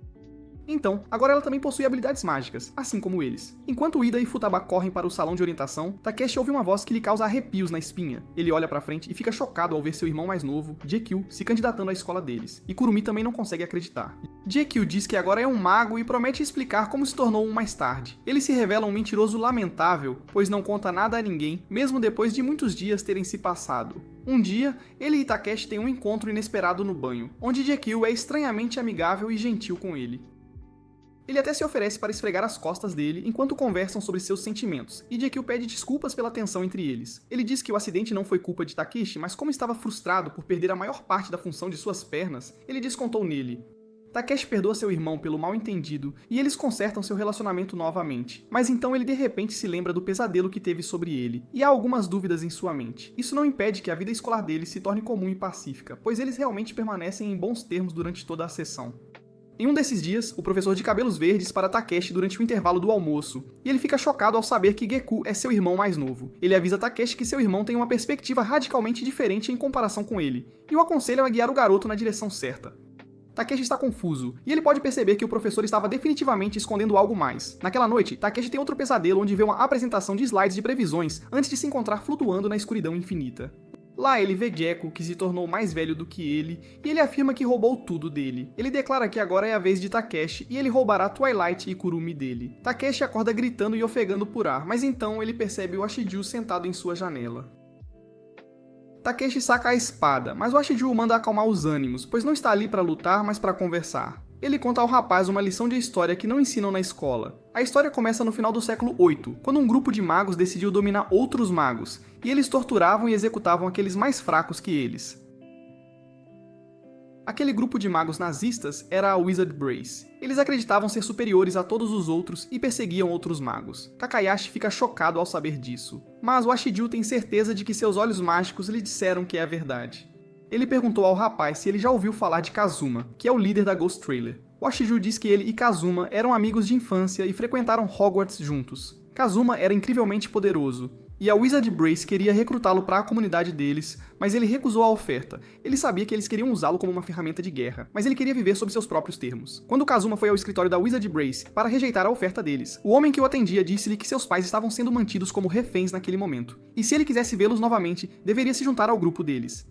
Speaker 1: Então, agora ela também possui habilidades mágicas, assim como eles. Enquanto Ida e Futaba correm para o salão de orientação, Takeshi ouve uma voz que lhe causa arrepios na espinha. Ele olha pra frente e fica chocado ao ver seu irmão mais novo, Jekyll, se candidatando à escola deles. E Kurumi também não consegue acreditar. Jekyll diz que agora é um mago e promete explicar como se tornou um mais tarde. Ele se revela um mentiroso lamentável, pois não conta nada a ninguém, mesmo depois de muitos dias terem se passado. Um dia, ele e Takeshi têm um encontro inesperado no banho, onde Jekyll é estranhamente amigável e gentil com ele. Ele até se oferece para esfregar as costas dele enquanto conversam sobre seus sentimentos, e Jekyll pede desculpas pela tensão entre eles. Ele diz que o acidente não foi culpa de Takeshi, mas como estava frustrado por perder a maior parte da função de suas pernas, ele descontou nele. Takeshi perdoa seu irmão pelo mal-entendido e eles consertam seu relacionamento novamente, mas então ele de repente se lembra do pesadelo que teve sobre ele, e há algumas dúvidas em sua mente. Isso não impede que a vida escolar dele se torne comum e pacífica, pois eles realmente permanecem em bons termos durante toda a sessão. Em um desses dias, o professor de cabelos verdes para Takeshi durante o intervalo do almoço, e ele fica chocado ao saber que Geku é seu irmão mais novo. Ele avisa Takeshi que seu irmão tem uma perspectiva radicalmente diferente em comparação com ele, e o aconselha a guiar o garoto na direção certa. Takeshi está confuso, e ele pode perceber que o professor estava definitivamente escondendo algo mais. Naquela noite, Takeshi tem outro pesadelo onde vê uma apresentação de slides de previsões antes de se encontrar flutuando na escuridão infinita. Lá ele vê Gekko, que se tornou mais velho do que ele, e ele afirma que roubou tudo dele. Ele declara que agora é a vez de Takeshi e ele roubará Twilight e Kurumi dele. Takeshi acorda gritando e ofegando por ar, mas então ele percebe o Ashiju sentado em sua janela. Takeshi saca a espada, mas o Ashiju manda acalmar os ânimos, pois não está ali para lutar, mas para conversar. Ele conta ao rapaz uma lição de história que não ensinam na escola. A história começa no final do século VIII, quando um grupo de magos decidiu dominar outros magos, e eles torturavam e executavam aqueles mais fracos que eles. Aquele grupo de magos nazistas era a Wizard Brace. Eles acreditavam ser superiores a todos os outros e perseguiam outros magos. Takayashi fica chocado ao saber disso, mas o Ashiju tem certeza de que seus olhos mágicos lhe disseram que é a verdade. Ele perguntou ao rapaz se ele já ouviu falar de Kazuma, que é o líder da Ghost Trailer. O Ashiju diz que ele e Kazuma eram amigos de infância e frequentaram Hogwarts juntos. Kazuma era incrivelmente poderoso, e a Wizard Brace queria recrutá-lo para a comunidade deles, mas ele recusou a oferta. Ele sabia que eles queriam usá-lo como uma ferramenta de guerra, mas ele queria viver sob seus próprios termos. Quando Kazuma foi ao escritório da Wizard Brace para rejeitar a oferta deles, o homem que o atendia disse-lhe que seus pais estavam sendo mantidos como reféns naquele momento, e se ele quisesse vê-los novamente, deveria se juntar ao grupo deles.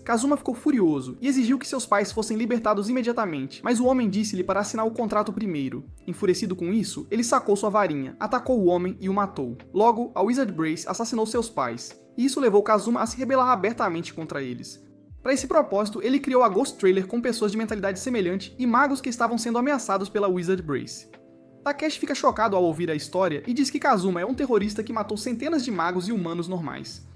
Speaker 1: Kazuma ficou furioso e exigiu que seus pais fossem libertados imediatamente, mas o homem disse-lhe para assinar o contrato primeiro. Enfurecido com isso, ele sacou sua varinha, atacou o homem e o matou. Logo, a Wizard Brace assassinou seus pais, e isso levou Kazuma a se rebelar abertamente contra eles. Para esse propósito, ele criou a Ghost Trailer com pessoas de mentalidade semelhante e magos que estavam sendo ameaçados pela Wizard Brace. Takeshi fica chocado ao ouvir a história e diz que Kazuma é um terrorista que matou centenas de magos e humanos normais.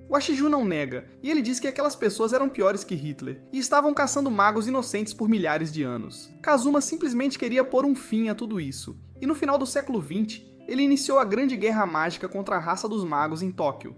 Speaker 1: O Ashiju não nega, e ele diz que aquelas pessoas eram piores que Hitler, e estavam caçando magos inocentes por milhares de anos. Kazuma simplesmente queria pôr um fim a tudo isso, e no final do século XX, ele iniciou a Grande Guerra Mágica contra a raça dos magos em Tóquio.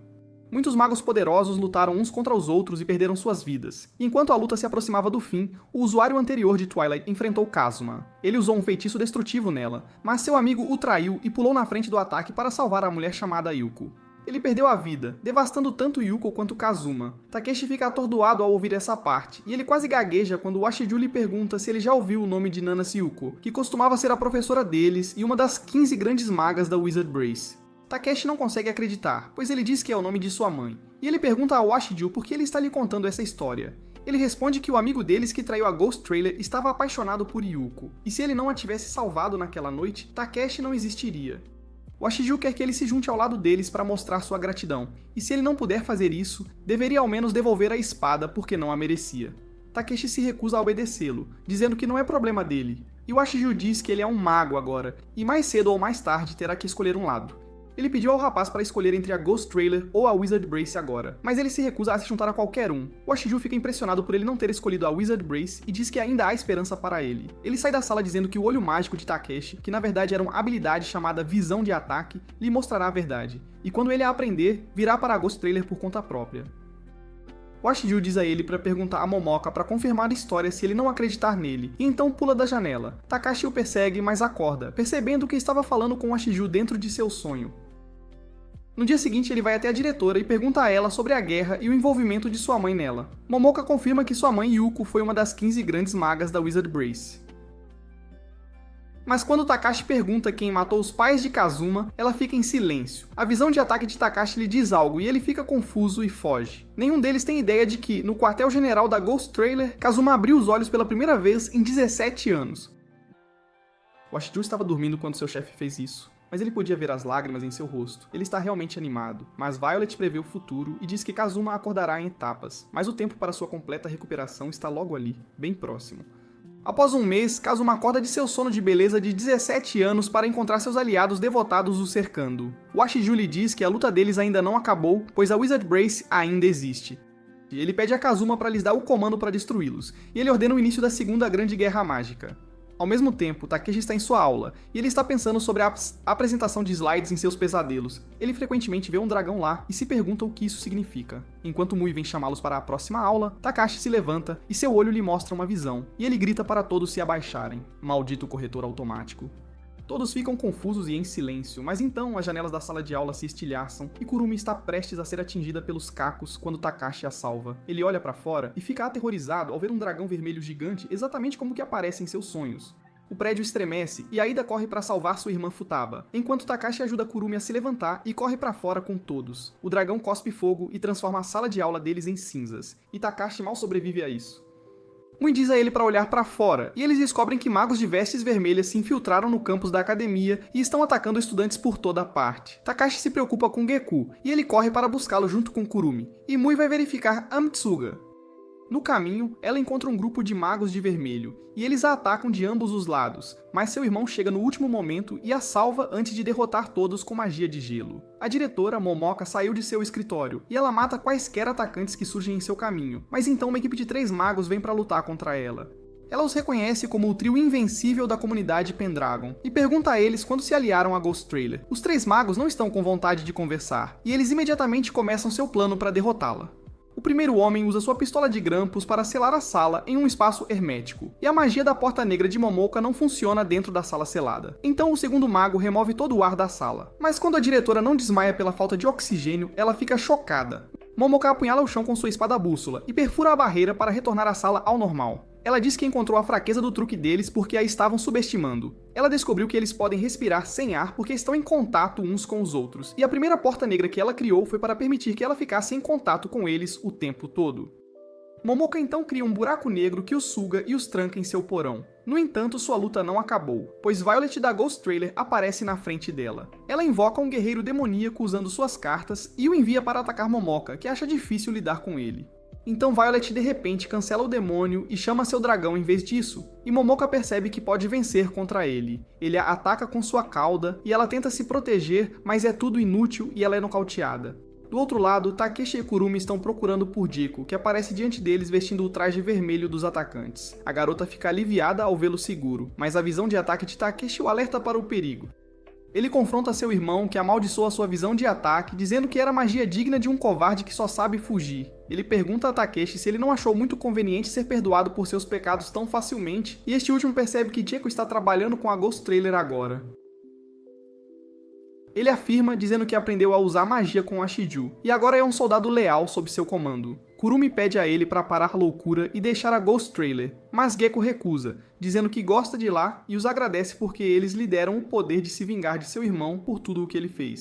Speaker 1: Muitos magos poderosos lutaram uns contra os outros e perderam suas vidas, e enquanto a luta se aproximava do fim, o usuário anterior de Twilight enfrentou Kazuma. Ele usou um feitiço destrutivo nela, mas seu amigo o traiu e pulou na frente do ataque para salvar a mulher chamada Yuko. Ele perdeu a vida, devastando tanto Yuko quanto Kazuma. Takeshi fica atordoado ao ouvir essa parte, e ele quase gagueja quando o Ashiju lhe pergunta se ele já ouviu o nome de Nana Yuko, que costumava ser a professora deles e uma das 15 grandes magas da Wizard Brace. Takeshi não consegue acreditar, pois ele diz que é o nome de sua mãe, e ele pergunta ao Ashiju por que ele está lhe contando essa história. Ele responde que o amigo deles que traiu a Ghost Trailer estava apaixonado por Yuko, e se ele não a tivesse salvado naquela noite, Takeshi não existiria. O Ashiju quer que ele se junte ao lado deles para mostrar sua gratidão, e se ele não puder fazer isso, deveria ao menos devolver a espada porque não a merecia. Takeshi se recusa a obedecê-lo, dizendo que não é problema dele, e o Ashiju diz que ele é um mago agora, e mais cedo ou mais tarde terá que escolher um lado. Ele pediu ao rapaz para escolher entre a Ghost Trailer ou a Wizard Brace agora, mas ele se recusa a se juntar a qualquer um. O Ashiju fica impressionado por ele não ter escolhido a Wizard Brace e diz que ainda há esperança para ele. Ele sai da sala dizendo que o olho mágico de Takeshi, que na verdade era uma habilidade chamada Visão de Ataque, lhe mostrará a verdade, e quando ele a aprender, virá para a Ghost Trailer por conta própria. O Ashiju diz a ele para perguntar a Momoka para confirmar a história se ele não acreditar nele, e então pula da janela. Takashi o persegue, mas acorda, percebendo que estava falando com o Ashiju dentro de seu sonho. No dia seguinte, ele vai até a diretora e pergunta a ela sobre a guerra e o envolvimento de sua mãe nela. Momoka confirma que sua mãe Yuko foi uma das 15 grandes magas da Wizard Brace. Mas quando Takashi pergunta quem matou os pais de Kazuma, ela fica em silêncio. A visão de ataque de Takashi lhe diz algo e ele fica confuso e foge. Nenhum deles tem ideia de que, no quartel-general da Ghost Trailer, Kazuma abriu os olhos pela primeira vez em 17 anos. O Ashiju estava dormindo quando seu chefe fez isso, mas ele podia ver as lágrimas em seu rosto. Ele está realmente animado, mas Violet prevê o futuro e diz que Kazuma acordará em etapas, mas o tempo para sua completa recuperação está logo ali, bem próximo. Após um mês, Kazuma acorda de seu sono de beleza de 17 anos para encontrar seus aliados devotados o cercando. O Ashiju lhe diz que a luta deles ainda não acabou, pois a Wizard Brace ainda existe. Ele pede a Kazuma para lhes dar o comando para destruí-los, e ele ordena o início da Segunda Grande Guerra Mágica. Ao mesmo tempo, Takeshi está em sua aula, e ele está pensando sobre a apresentação de slides em seus pesadelos. Ele frequentemente vê um dragão lá e se pergunta o que isso significa. Enquanto Mui vem chamá-los para a próxima aula, Takashi se levanta e seu olho lhe mostra uma visão, e ele grita para todos se abaixarem. Maldito corretor automático. Todos ficam confusos e em silêncio, mas então as janelas da sala de aula se estilhaçam e Kurumi está prestes a ser atingida pelos cacos quando Takashi a salva. Ele olha para fora e fica aterrorizado ao ver um dragão vermelho gigante exatamente como que aparece em seus sonhos. O prédio estremece e Aida corre para salvar sua irmã Futaba, enquanto Takashi ajuda Kurumi a se levantar e corre para fora com todos. O dragão cospe fogo e transforma a sala de aula deles em cinzas, e Takashi mal sobrevive a isso. Mui diz a ele para olhar para fora, e eles descobrem que magos de vestes vermelhas se infiltraram no campus da academia e estão atacando estudantes por toda parte. Takashi se preocupa com Geku, e ele corre para buscá-lo junto com Kurumi, e Mui vai verificar Amitsuga. No caminho, ela encontra um grupo de magos de vermelho, e eles a atacam de ambos os lados, mas seu irmão chega no último momento e a salva antes de derrotar todos com magia de gelo. A diretora, Momoka, saiu de seu escritório, e ela mata quaisquer atacantes que surgem em seu caminho, mas então uma equipe de 3 magos vem para lutar contra ela. Ela os reconhece como o trio invencível da comunidade Pendragon, e pergunta a eles quando se aliaram a Ghost Trailer. Os 3 magos não estão com vontade de conversar, e eles imediatamente começam seu plano para derrotá-la. O primeiro homem usa sua pistola de grampos para selar a sala em um espaço hermético, e a magia da porta negra de Momoka não funciona dentro da sala selada. Então o segundo mago remove todo o ar da sala. Mas quando a diretora não desmaia pela falta de oxigênio, ela fica chocada. Momoka apunhala o chão com sua espada bússola e perfura a barreira para retornar a sala ao normal. Ela diz que encontrou a fraqueza do truque deles porque a estavam subestimando. Ela descobriu que eles podem respirar sem ar porque estão em contato uns com os outros, e a primeira porta negra que ela criou foi para permitir que ela ficasse em contato com eles o tempo todo. Momoka então cria um buraco negro que os suga e os tranca em seu porão. No entanto, sua luta não acabou, pois Violet da Ghost Trailer aparece na frente dela. Ela invoca um guerreiro demoníaco usando suas cartas e o envia para atacar Momoka, que acha difícil lidar com ele. Então Violet de repente cancela o demônio e chama seu dragão em vez disso, e Momoka percebe que pode vencer contra ele. Ele a ataca com sua cauda e ela tenta se proteger, mas é tudo inútil e ela é nocauteada. Do outro lado, Takeshi e Kurumi estão procurando por Jiko, que aparece diante deles vestindo o traje vermelho dos atacantes. A garota fica aliviada ao vê-lo seguro, mas a visão de ataque de Takeshi o alerta para o perigo. Ele confronta seu irmão, que amaldiçoa sua visão de ataque, dizendo que era magia digna de um covarde que só sabe fugir. Ele pergunta a Takeshi se ele não achou muito conveniente ser perdoado por seus pecados tão facilmente, e este último percebe que Jiko está trabalhando com a Ghost Trailer agora. Ele afirma, dizendo que aprendeu a usar magia com a Shiju, e agora é um soldado leal sob seu comando. Kurumi pede a ele para parar a loucura e deixar a Ghost Trailer, mas Geku recusa, dizendo que gosta de lá e os agradece porque eles lhe deram o poder de se vingar de seu irmão por tudo o que ele fez.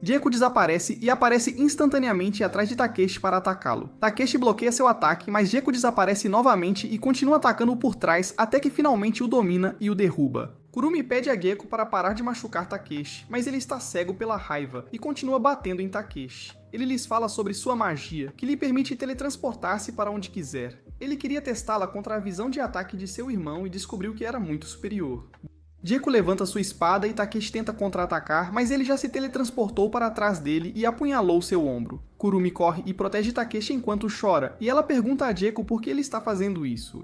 Speaker 1: Geku desaparece e aparece instantaneamente atrás de Takeshi para atacá-lo. Takeshi bloqueia seu ataque, mas Geku desaparece novamente e continua atacando-o por trás até que finalmente o domina e o derruba. Kurumi pede a Geku para parar de machucar Takeshi, mas ele está cego pela raiva e continua batendo em Takeshi. Ele lhes fala sobre sua magia, que lhe permite teletransportar-se para onde quiser. Ele queria testá-la contra a visão de ataque de seu irmão e descobriu que era muito superior. Geku levanta sua espada e Takeshi tenta contra-atacar, mas ele já se teletransportou para trás dele e apunhalou seu ombro. Kurumi corre e protege Takeshi enquanto chora, e ela pergunta a Geku por que ele está fazendo isso.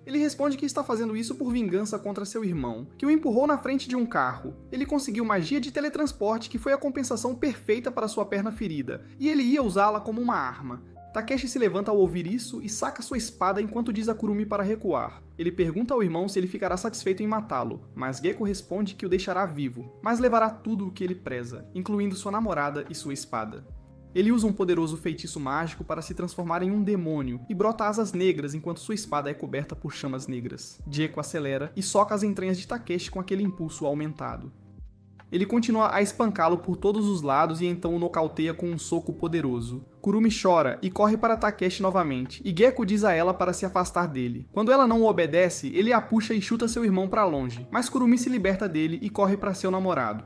Speaker 1: Ele responde que está fazendo isso por vingança contra seu irmão, que o empurrou na frente de um carro. Ele conseguiu magia de teletransporte que foi a compensação perfeita para sua perna ferida, e ele ia usá-la como uma arma. Takeshi se levanta ao ouvir isso e saca sua espada enquanto diz a Kurumi para recuar. Ele pergunta ao irmão se ele ficará satisfeito em matá-lo, mas Geku responde que o deixará vivo, mas levará tudo o que ele preza, incluindo sua namorada e sua espada. Ele usa um poderoso feitiço mágico para se transformar em um demônio e brota asas negras enquanto sua espada é coberta por chamas negras. Geku acelera e soca as entranhas de Takeshi com aquele impulso aumentado. Ele continua a espancá-lo por todos os lados e então o nocauteia com um soco poderoso. Kurumi chora e corre para Takeshi novamente, e Geku diz a ela para se afastar dele. Quando ela não o obedece, ele a puxa e chuta seu irmão para longe, mas Kurumi se liberta dele e corre para seu namorado.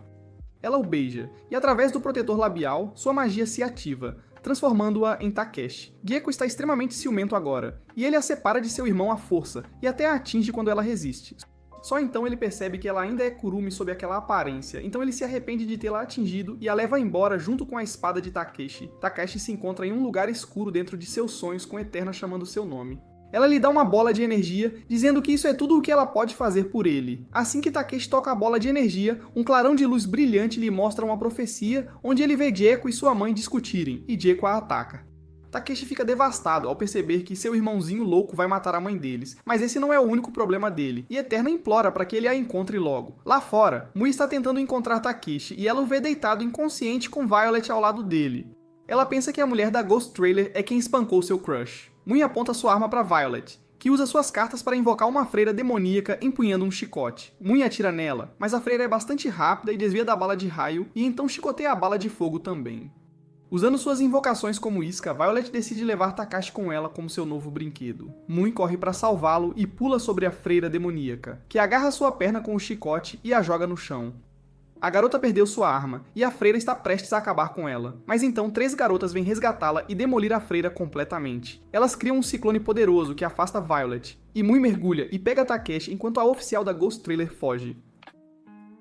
Speaker 1: Ela o beija, e através do protetor labial, sua magia se ativa, transformando-a em Takeshi. Geku está extremamente ciumento agora, e ele a separa de seu irmão à força, e até a atinge quando ela resiste. Só então ele percebe que ela ainda é Kurumi sob aquela aparência, então ele se arrepende de tê-la atingido e a leva embora junto com a espada de Takeshi. Takeshi se encontra em um lugar escuro dentro de seus sonhos com Eterna chamando seu nome. Ela lhe dá uma bola de energia, dizendo que isso é tudo o que ela pode fazer por ele. Assim que Takeshi toca a bola de energia, um clarão de luz brilhante lhe mostra uma profecia, onde ele vê Geku e sua mãe discutirem, e Geku a ataca. Takeshi fica devastado ao perceber que seu irmãozinho louco vai matar a mãe deles, mas esse não é o único problema dele, e Eterna implora para que ele a encontre logo. Lá fora, Mui está tentando encontrar Takeshi, e ela o vê deitado inconsciente com Violet ao lado dele. Ela pensa que a mulher da Ghost Trailer é quem espancou seu crush. Mui aponta sua arma para Violet, que usa suas cartas para invocar uma freira demoníaca empunhando um chicote. Mui atira nela, mas a freira é bastante rápida e desvia da bala de raio, e então chicoteia a bala de fogo também. Usando suas invocações como isca, Violet decide levar Takashi com ela como seu novo brinquedo. Mui corre para salvá-lo e pula sobre a freira demoníaca, que agarra sua perna com o chicote e a joga no chão. A garota perdeu sua arma, e a freira está prestes a acabar com ela. Mas então 3 garotas vêm resgatá-la e demolir a freira completamente. Elas criam um ciclone poderoso que afasta Violet, e Mui mergulha e pega Takeshi enquanto a oficial da Ghost Trailer foge.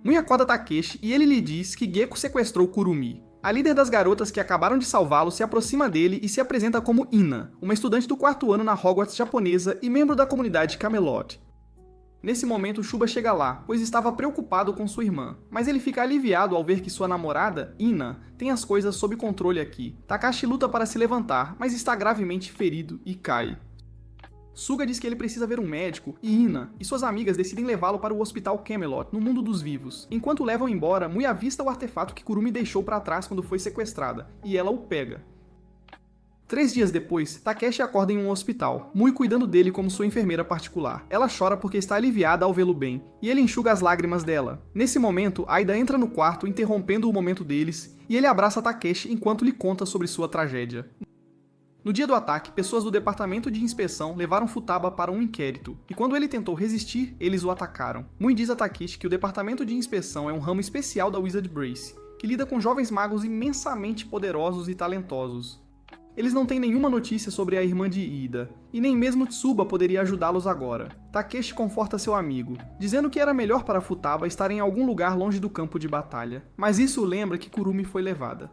Speaker 1: Mui acorda Takeshi e ele lhe diz que Gekko sequestrou Kurumi. A líder das garotas que acabaram de salvá-lo se aproxima dele e se apresenta como Ina, uma estudante do 4º ano na Hogwarts japonesa e membro da comunidade Camelot. Nesse momento, Shuba chega lá, pois estava preocupado com sua irmã, mas ele fica aliviado ao ver que sua namorada, Ina, tem as coisas sob controle aqui. Takashi luta para se levantar, mas está gravemente ferido e cai. Suga diz que ele precisa ver um médico e Ina e suas amigas decidem levá-lo para o Hospital Camelot, no mundo dos vivos. Enquanto o levam embora, Mui avista o artefato que Kurumi deixou para trás quando foi sequestrada, e ela o pega. 3 dias depois, Takeshi acorda em um hospital, Mui cuidando dele como sua enfermeira particular. Ela chora porque está aliviada ao vê-lo bem, e ele enxuga as lágrimas dela. Nesse momento, Aida entra no quarto, interrompendo o momento deles, e ele abraça Takeshi enquanto lhe conta sobre sua tragédia. No dia do ataque, pessoas do departamento de inspeção levaram Futaba para um inquérito, e quando ele tentou resistir, eles o atacaram. Mui diz a Takeshi que o departamento de inspeção é um ramo especial da Wizard Brace, que lida com jovens magos imensamente poderosos e talentosos. Eles não têm nenhuma notícia sobre a irmã de Ida, e nem mesmo Tsuba poderia ajudá-los agora. Takeshi conforta seu amigo, dizendo que era melhor para Futaba estar em algum lugar longe do campo de batalha, mas isso lembra que Kurumi foi levada.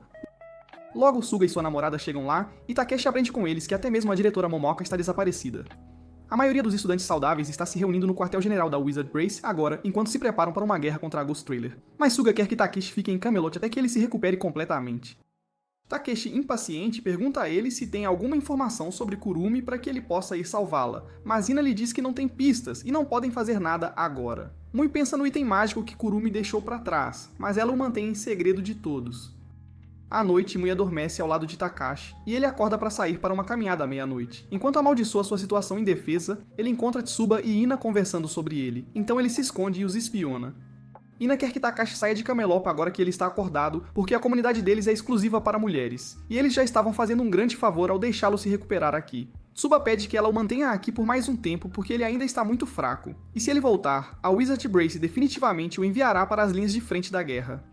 Speaker 1: Logo, Suga e sua namorada chegam lá, e Takeshi aprende com eles que até mesmo a diretora Momoka está desaparecida. A maioria dos estudantes saudáveis está se reunindo no quartel-general da Wizard Brace agora, enquanto se preparam para uma guerra contra a Ghost Trailer. Mas Suga quer que Takeshi fique em Camelot até que ele se recupere completamente. Takeshi, impaciente, pergunta a ele se tem alguma informação sobre Kurumi para que ele possa ir salvá-la, mas Ina lhe diz que não tem pistas e não podem fazer nada agora. Mui pensa no item mágico que Kurumi deixou para trás, mas ela o mantém em segredo de todos. À noite, Mui adormece ao lado de Takashi, e ele acorda para sair para uma caminhada à meia-noite. Enquanto amaldiçoa sua situação indefesa, ele encontra Tsuba e Ina conversando sobre ele, então ele se esconde e os espiona. Ina quer que Takashi saia de Camelot agora que ele está acordado, porque a comunidade deles é exclusiva para mulheres, e eles já estavam fazendo um grande favor ao deixá-lo se recuperar aqui. Tsuba pede que ela o mantenha aqui por mais um tempo porque ele ainda está muito fraco, e se ele voltar, a Wizard Brace definitivamente o enviará para as linhas de frente da guerra.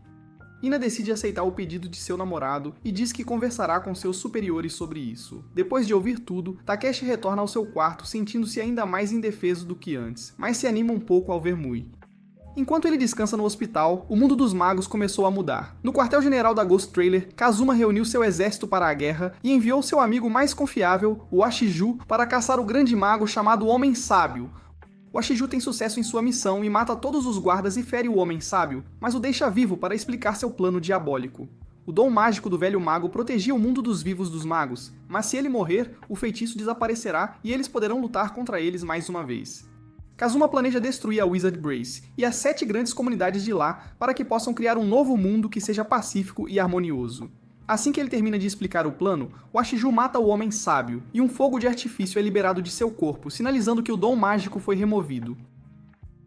Speaker 1: Ina decide aceitar o pedido de seu namorado e diz que conversará com seus superiores sobre isso. Depois de ouvir tudo, Takeshi retorna ao seu quarto sentindo-se ainda mais indefeso do que antes, mas se anima um pouco ao ver Mui. Enquanto ele descansa no hospital, o mundo dos magos começou a mudar. No quartel-general da Ghost Trailer, Kazuma reuniu seu exército para a guerra e enviou seu amigo mais confiável, o Ashiju, para caçar o grande mago chamado Homem Sábio. O Ashiju tem sucesso em sua missão e mata todos os guardas e fere o Homem Sábio, mas o deixa vivo para explicar seu plano diabólico. O dom mágico do velho mago protegia o mundo dos vivos dos magos, mas se ele morrer, o feitiço desaparecerá e eles poderão lutar contra eles mais uma vez. Kazuma planeja destruir a Wizard Brace e as 7 grandes comunidades de lá para que possam criar um novo mundo que seja pacífico e harmonioso. Assim que ele termina de explicar o plano, o Ashiju mata o Homem Sábio, e um fogo de artifício é liberado de seu corpo, sinalizando que o dom mágico foi removido.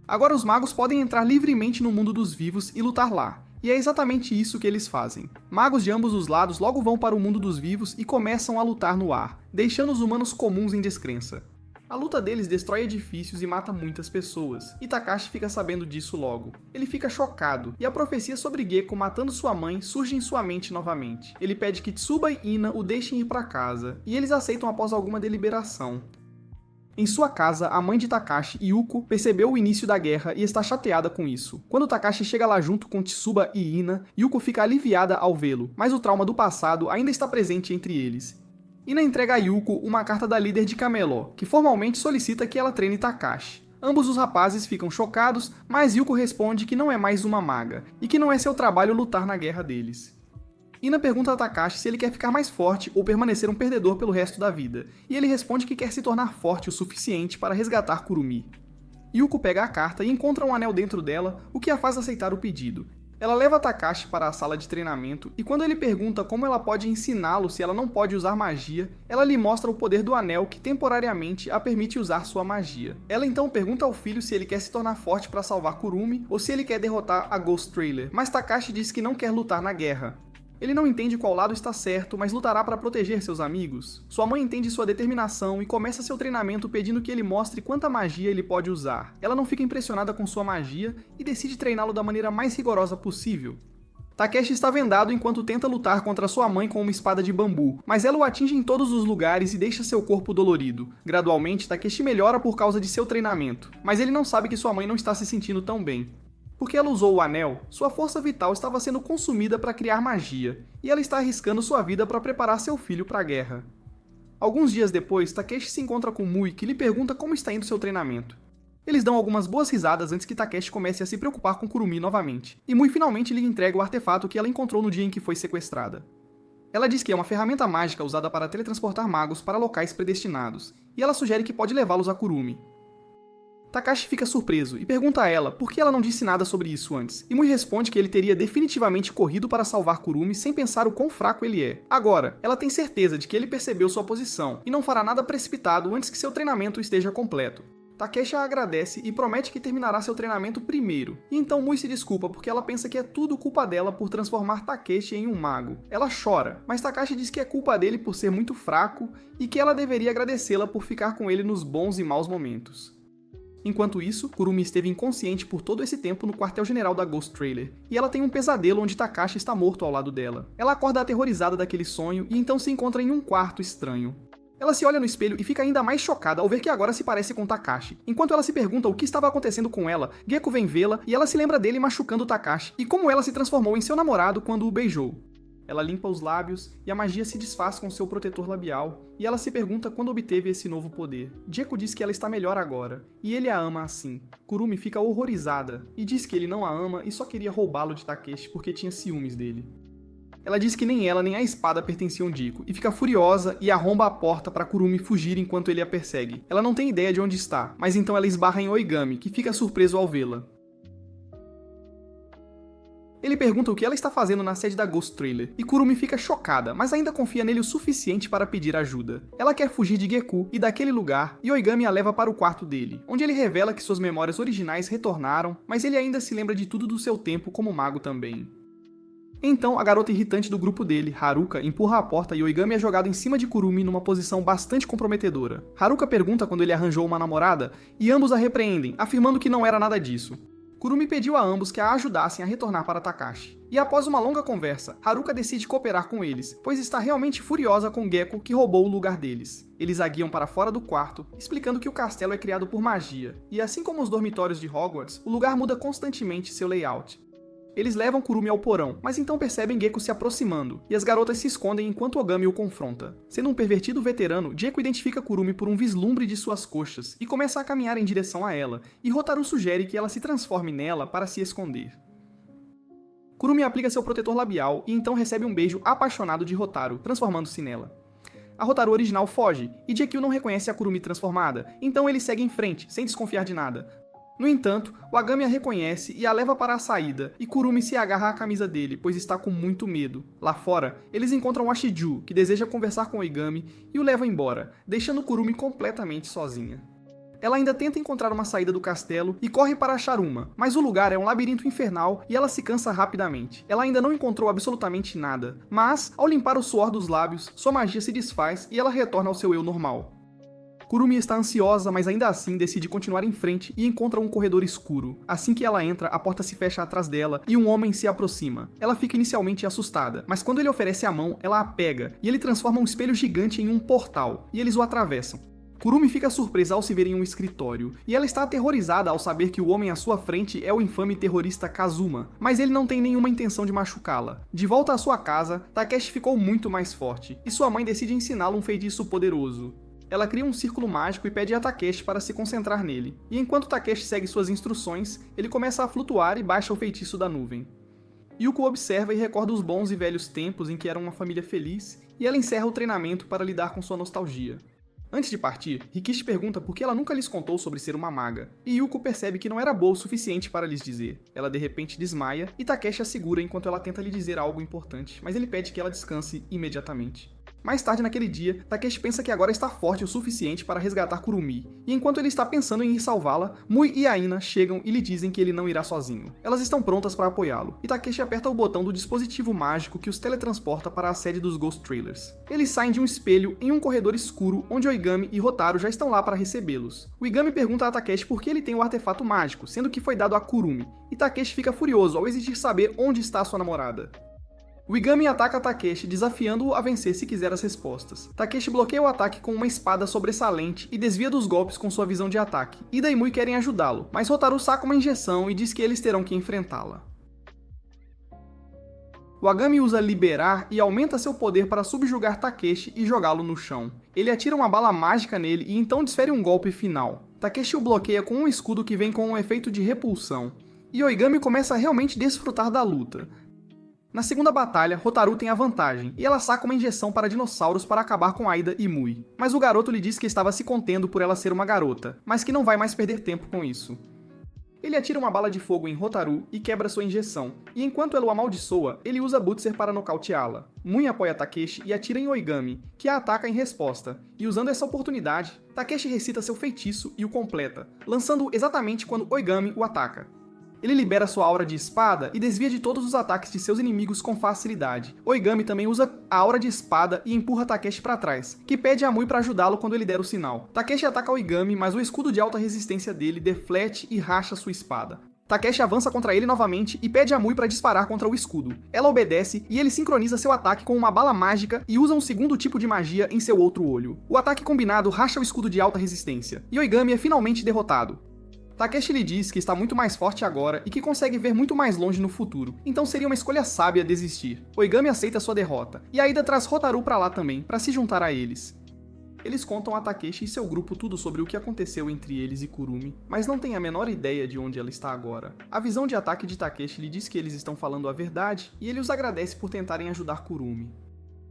Speaker 1: Agora os magos podem entrar livremente no mundo dos vivos e lutar lá, e é exatamente isso que eles fazem. Magos de ambos os lados logo vão para o mundo dos vivos e começam a lutar no ar, deixando os humanos comuns em descrença. A luta deles destrói edifícios e mata muitas pessoas, e Takashi fica sabendo disso logo. Ele fica chocado, e a profecia sobre Gekko matando sua mãe surge em sua mente novamente. Ele pede que Tsuba e Ina o deixem ir para casa, e eles aceitam após alguma deliberação. Em sua casa, a mãe de Takashi, Yuko, percebeu o início da guerra e está chateada com isso. Quando Takashi chega lá junto com Tsuba e Ina, Yuko fica aliviada ao vê-lo, mas o trauma do passado ainda está presente entre eles. Ina entrega a Yuko uma carta da líder de Camelot, que formalmente solicita que ela treine Takashi. Ambos os rapazes ficam chocados, mas Yuko responde que não é mais uma maga, e que não é seu trabalho lutar na guerra deles. Ina pergunta a Takashi se ele quer ficar mais forte ou permanecer um perdedor pelo resto da vida, e ele responde que quer se tornar forte o suficiente para resgatar Kurumi. Yuko pega a carta e encontra um anel dentro dela, o que a faz aceitar o pedido. Ela leva Takashi para a sala de treinamento e quando ele pergunta como ela pode ensiná-lo se ela não pode usar magia, ela lhe mostra o poder do anel que temporariamente a permite usar sua magia. Ela então pergunta ao filho se ele quer se tornar forte para salvar Kurumi ou se ele quer derrotar a Ghost Trailer, mas Takashi diz que não quer lutar na guerra. Ele não entende qual lado está certo, mas lutará para proteger seus amigos. Sua mãe entende sua determinação e começa seu treinamento pedindo que ele mostre quanta magia ele pode usar. Ela não fica impressionada com sua magia e decide treiná-lo da maneira mais rigorosa possível. Takeshi está vendado enquanto tenta lutar contra sua mãe com uma espada de bambu, mas ela o atinge em todos os lugares e deixa seu corpo dolorido. Gradualmente, Takeshi melhora por causa de seu treinamento, mas ele não sabe que sua mãe não está se sentindo tão bem. Porque ela usou o anel, sua força vital estava sendo consumida para criar magia, e ela está arriscando sua vida para preparar seu filho para a guerra. Alguns dias depois, Takeshi se encontra com Mui, que lhe pergunta como está indo seu treinamento. Eles dão algumas boas risadas antes que Takeshi comece a se preocupar com Kurumi novamente, e Mui finalmente lhe entrega o artefato que ela encontrou no dia em que foi sequestrada. Ela diz que é uma ferramenta mágica usada para teletransportar magos para locais predestinados, e ela sugere que pode levá-los a Kurumi. Takashi fica surpreso e pergunta a ela por que ela não disse nada sobre isso antes, e Mui responde que ele teria definitivamente corrido para salvar Kurumi sem pensar o quão fraco ele é. Agora, ela tem certeza de que ele percebeu sua posição e não fará nada precipitado antes que seu treinamento esteja completo. Takeshi a agradece e promete que terminará seu treinamento primeiro, e então Mui se desculpa porque ela pensa que é tudo culpa dela por transformar Takeshi em um mago. Ela chora, mas Takashi diz que é culpa dele por ser muito fraco e que ela deveria agradecê-la por ficar com ele nos bons e maus momentos. Enquanto isso, Kurumi esteve inconsciente por todo esse tempo no quartel-general da Ghost Trailer, e ela tem um pesadelo onde Takashi está morto ao lado dela. Ela acorda aterrorizada daquele sonho e então se encontra em um quarto estranho. Ela se olha no espelho e fica ainda mais chocada ao ver que agora se parece com Takashi. Enquanto ela se pergunta o que estava acontecendo com ela, Gekko vem vê-la e ela se lembra dele machucando Takashi e como ela se transformou em seu namorado quando o beijou. Ela limpa os lábios e a magia se desfaz com seu protetor labial, e ela se pergunta quando obteve esse novo poder. Gekko diz que ela está melhor agora, e ele a ama assim. Kurumi fica horrorizada e diz que ele não a ama e só queria roubá-lo de Takeshi porque tinha ciúmes dele. Ela diz que nem ela nem a espada pertenciam a Gekko, e fica furiosa e arromba a porta para Kurumi fugir enquanto ele a persegue. Ela não tem ideia de onde está, mas então ela esbarra em Oigami, que fica surpreso ao vê-la. Ele pergunta o que ela está fazendo na sede da Ghost Trailer, e Kurumi fica chocada, mas ainda confia nele o suficiente para pedir ajuda. Ela quer fugir de Gekko e daquele lugar, e Oigami a leva para o quarto dele, onde ele revela que suas memórias originais retornaram, mas ele ainda se lembra de tudo do seu tempo como mago também. Então, a garota irritante do grupo dele, Haruka, empurra a porta e Oigami é jogado em cima de Kurumi numa posição bastante comprometedora. Haruka pergunta quando ele arranjou uma namorada, e ambos a repreendem, afirmando que não era nada disso. Kurumi pediu a ambos que a ajudassem a retornar para Takashi. E após uma longa conversa, Haruka decide cooperar com eles, pois está realmente furiosa com Gekko que roubou o lugar deles. Eles a guiam para fora do quarto, explicando que o castelo é criado por magia, e assim como os dormitórios de Hogwarts, o lugar muda constantemente seu layout. Eles levam Kurumi ao porão, mas então percebem Gekko se aproximando, e as garotas se escondem enquanto Ogami o confronta. Sendo um pervertido veterano, Gekko identifica Kurumi por um vislumbre de suas coxas, e começa a caminhar em direção a ela, e Hotaru sugere que ela se transforme nela para se esconder. Kurumi aplica seu protetor labial, e então recebe um beijo apaixonado de Hotaru, transformando-se nela. A Hotaru original foge, e Gekko não reconhece a Kurumi transformada, então ele segue em frente, sem desconfiar de nada. No entanto, o Agami a reconhece e a leva para a saída, e Kurumi se agarra à camisa dele, pois está com muito medo. Lá fora, eles encontram Ashiju, que deseja conversar com Oigami, e o leva embora, deixando Kurumi completamente sozinha. Ela ainda tenta encontrar uma saída do castelo e corre para Sharuma, mas o lugar é um labirinto infernal e ela se cansa rapidamente. Ela ainda não encontrou absolutamente nada, mas, ao limpar o suor dos lábios, sua magia se desfaz e ela retorna ao seu eu normal. Kurumi está ansiosa, mas ainda assim decide continuar em frente e encontra um corredor escuro. Assim que ela entra, a porta se fecha atrás dela e um homem se aproxima. Ela fica inicialmente assustada, mas quando ele oferece a mão, ela a pega e ele transforma um espelho gigante em um portal, e eles o atravessam. Kurumi fica surpresa ao se ver em um escritório, e ela está aterrorizada ao saber que o homem à sua frente é o infame terrorista Kazuma, mas ele não tem nenhuma intenção de machucá-la. De volta à sua casa, Takeshi ficou muito mais forte, e sua mãe decide ensiná-lo um feitiço poderoso. Ela cria um círculo mágico e pede a Takeshi para se concentrar nele, e enquanto Takeshi segue suas instruções, ele começa a flutuar e baixa o feitiço da nuvem. Yuko observa e recorda os bons e velhos tempos em que era uma família feliz, e ela encerra o treinamento para lidar com sua nostalgia. Antes de partir, Rikishi pergunta por que ela nunca lhes contou sobre ser uma maga, e Yuko percebe que não era boa o suficiente para lhes dizer. Ela de repente desmaia, e Takeshi a segura enquanto ela tenta lhe dizer algo importante, mas ele pede que ela descanse imediatamente. Mais tarde naquele dia, Takeshi pensa que agora está forte o suficiente para resgatar Kurumi, e enquanto ele está pensando em ir salvá-la, Mui e Aina chegam e lhe dizem que ele não irá sozinho. Elas estão prontas para apoiá-lo, e Takeshi aperta o botão do dispositivo mágico que os teletransporta para a sede dos Ghost Trailers. Eles saem de um espelho em um corredor escuro onde Oigami e Hotaru já estão lá para recebê-los. Oigami pergunta a Takeshi por que ele tem o artefato mágico, sendo que foi dado a Kurumi, e Takeshi fica furioso ao exigir saber onde está sua namorada. Oigami ataca Takeshi, desafiando-o a vencer se quiser as respostas. Takeshi bloqueia o ataque com uma espada sobressalente e desvia dos golpes com sua visão de ataque. Ida e Mui querem ajudá-lo, mas Hotaru saca uma injeção e diz que eles terão que enfrentá-la. Wagami usa Liberar e aumenta seu poder para subjugar Takeshi e jogá-lo no chão. Ele atira uma bala mágica nele e então desfere um golpe final. Takeshi o bloqueia com um escudo que vem com um efeito de repulsão. E Oigami começa a realmente desfrutar da luta. Na segunda batalha, Hotaru tem a vantagem, e ela saca uma injeção para dinossauros para acabar com Aida e Mui. Mas o garoto lhe diz que estava se contendo por ela ser uma garota, mas que não vai mais perder tempo com isso. Ele atira uma bala de fogo em Hotaru e quebra sua injeção, e enquanto ela o amaldiçoa, ele usa Butzer para nocauteá-la. Mui apoia Takeshi e atira em Oigami, que a ataca em resposta, e usando essa oportunidade, Takeshi recita seu feitiço e o completa, lançando-o exatamente quando Oigami o ataca. Ele libera sua aura de espada e desvia de todos os ataques de seus inimigos com facilidade. Oigami também usa a aura de espada e empurra Takeshi para trás, que pede a Mui para ajudá-lo quando ele der o sinal. Takeshi ataca Oigami, mas o escudo de alta resistência dele deflete e racha sua espada. Takeshi avança contra ele novamente e pede a Mui para disparar contra o escudo. Ela obedece e ele sincroniza seu ataque com uma bala mágica e usa um segundo tipo de magia em seu outro olho. O ataque combinado racha o escudo de alta resistência, e Oigami é finalmente derrotado. Takeshi lhe diz que está muito mais forte agora e que consegue ver muito mais longe no futuro, então seria uma escolha sábia desistir. Oigami aceita sua derrota, e Aida traz Hotaru pra lá também, para se juntar a eles. Eles contam a Takeshi e seu grupo tudo sobre o que aconteceu entre eles e Kurumi, mas não têm a menor ideia de onde ela está agora. A visão de ataque de Takeshi lhe diz que eles estão falando a verdade, e ele os agradece por tentarem ajudar Kurumi.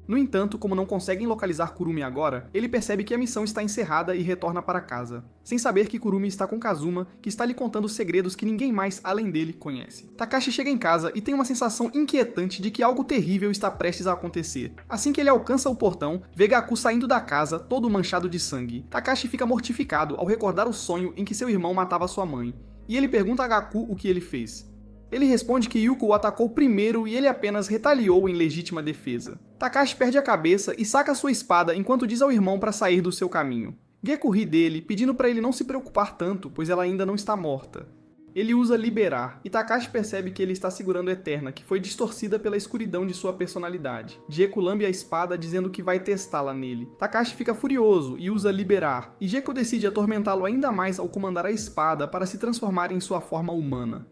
Speaker 1: No entanto, como não conseguem localizar Kurumi agora, ele percebe que a missão está encerrada e retorna para casa, sem saber que Kurumi está com Kazuma, que está lhe contando segredos que ninguém mais além dele conhece. Takashi chega em casa e tem uma sensação inquietante de que algo terrível está prestes a acontecer. Assim que ele alcança o portão, vê Gaku saindo da casa, todo manchado de sangue. Takashi fica mortificado ao recordar o sonho em que seu irmão matava sua mãe, e ele pergunta a Gaku o que ele fez. Ele responde que Yuko o atacou primeiro e ele apenas retaliou em legítima defesa. Takashi perde a cabeça e saca sua espada enquanto diz ao irmão para sair do seu caminho. Geku ri dele, pedindo para ele não se preocupar tanto, pois ela ainda não está morta. Ele usa Liberar, e Takashi percebe que ele está segurando Eterna, que foi distorcida pela escuridão de sua personalidade. Geku lambe a espada dizendo que vai testá-la nele. Takashi fica furioso e usa Liberar, e Geku decide atormentá-lo ainda mais ao comandar a espada para se transformar em sua forma humana.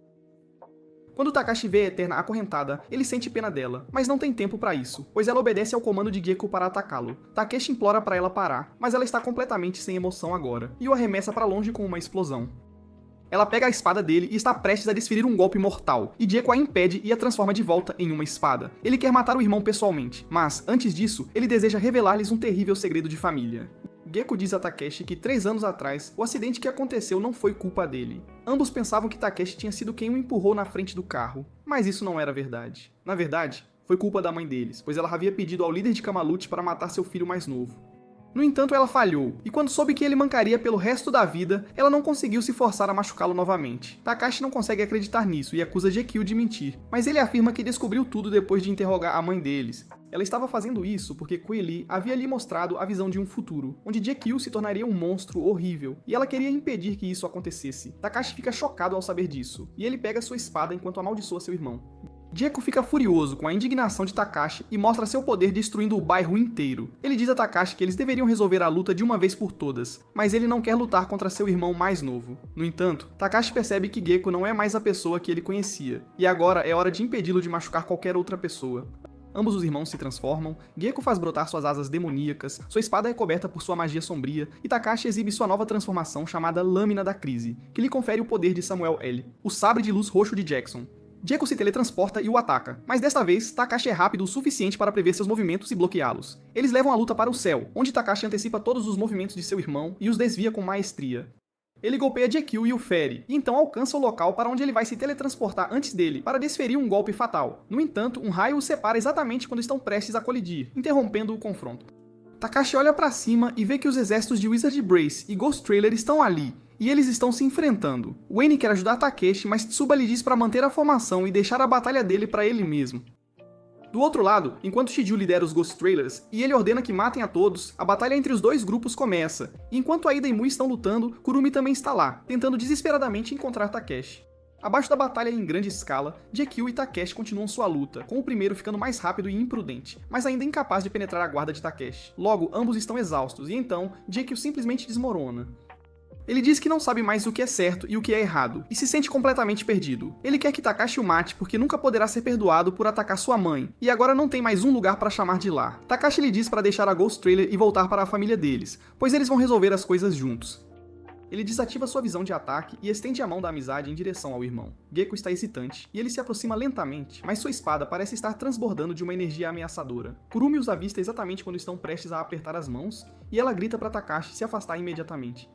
Speaker 1: Quando Takashi vê a Eterna acorrentada, ele sente pena dela, mas não tem tempo para isso, pois ela obedece ao comando de Geku para atacá-lo. Takeshi implora para ela parar, mas ela está completamente sem emoção agora, e o arremessa para longe com uma explosão. Ela pega a espada dele e está prestes a desferir um golpe mortal, e Geku a impede e a transforma de volta em uma espada. Ele quer matar o irmão pessoalmente, mas, antes disso, ele deseja revelar-lhes um terrível segredo de família. Geku diz a Takeshi que 3 anos atrás, o acidente que aconteceu não foi culpa dele. Ambos pensavam que Takeshi tinha sido quem o empurrou na frente do carro, mas isso não era verdade. Na verdade, foi culpa da mãe deles, pois ela havia pedido ao líder de Kamalute para matar seu filho mais novo. No entanto, ela falhou, e quando soube que ele mancaria pelo resto da vida, ela não conseguiu se forçar a machucá-lo novamente. Takashi não consegue acreditar nisso e acusa Gekyu de mentir, mas ele afirma que descobriu tudo depois de interrogar a mãe deles. Ela estava fazendo isso porque Kuei-Lee havia lhe mostrado a visão de um futuro, onde Gekyu se tornaria um monstro horrível, e ela queria impedir que isso acontecesse. Takashi fica chocado ao saber disso, e ele pega sua espada enquanto amaldiçoa seu irmão. Geku fica furioso com a indignação de Takashi e mostra seu poder destruindo o bairro inteiro. Ele diz a Takashi que eles deveriam resolver a luta de uma vez por todas, mas ele não quer lutar contra seu irmão mais novo. No entanto, Takashi percebe que Geku não é mais a pessoa que ele conhecia, e agora é hora de impedi-lo de machucar qualquer outra pessoa. Ambos os irmãos se transformam, Geku faz brotar suas asas demoníacas, sua espada é coberta por sua magia sombria, e Takashi exibe sua nova transformação chamada Lâmina da Crise, que lhe confere o poder de Samuel L., o sabre de luz roxo de Jackson. Geku se teletransporta e o ataca, mas desta vez, Takashi é rápido o suficiente para prever seus movimentos e bloqueá-los. Eles levam a luta para o céu, onde Takashi antecipa todos os movimentos de seu irmão e os desvia com maestria. Ele golpeia Jekyll e o fere, e então alcança o local para onde ele vai se teletransportar antes dele, para desferir um golpe fatal. No entanto, um raio os separa exatamente quando estão prestes a colidir, interrompendo o confronto. Takashi olha para cima e vê que os exércitos de Wizard Brace e Ghost Trailer estão ali, e eles estão se enfrentando. Wayne quer ajudar Takeshi, mas Tsuba lhe diz para manter a formação e deixar a batalha dele para ele mesmo. Do outro lado, enquanto Shiju lidera os Ghost Trailers e ele ordena que matem a todos, a batalha entre os dois grupos começa. E enquanto Aida e Mui estão lutando, Kurumi também está lá, tentando desesperadamente encontrar Takeshi. Abaixo da batalha em grande escala, Jekyll e Takeshi continuam sua luta, com o primeiro ficando mais rápido e imprudente, mas ainda incapaz de penetrar a guarda de Takeshi. Logo, ambos estão exaustos e então, Jekyll simplesmente desmorona. Ele diz que não sabe mais o que é certo e o que é errado, e se sente completamente perdido. Ele quer que Takashi o mate porque nunca poderá ser perdoado por atacar sua mãe, e agora não tem mais um lugar para chamar de lar. Takashi lhe diz para deixar a Ghost Trailer e voltar para a família deles, pois eles vão resolver as coisas juntos. Ele desativa sua visão de ataque e estende a mão da amizade em direção ao irmão. Gekko está hesitante, e ele se aproxima lentamente, mas sua espada parece estar transbordando de uma energia ameaçadora. Kurumi os avista exatamente quando estão prestes a apertar as mãos, e ela grita para Takashi se afastar imediatamente.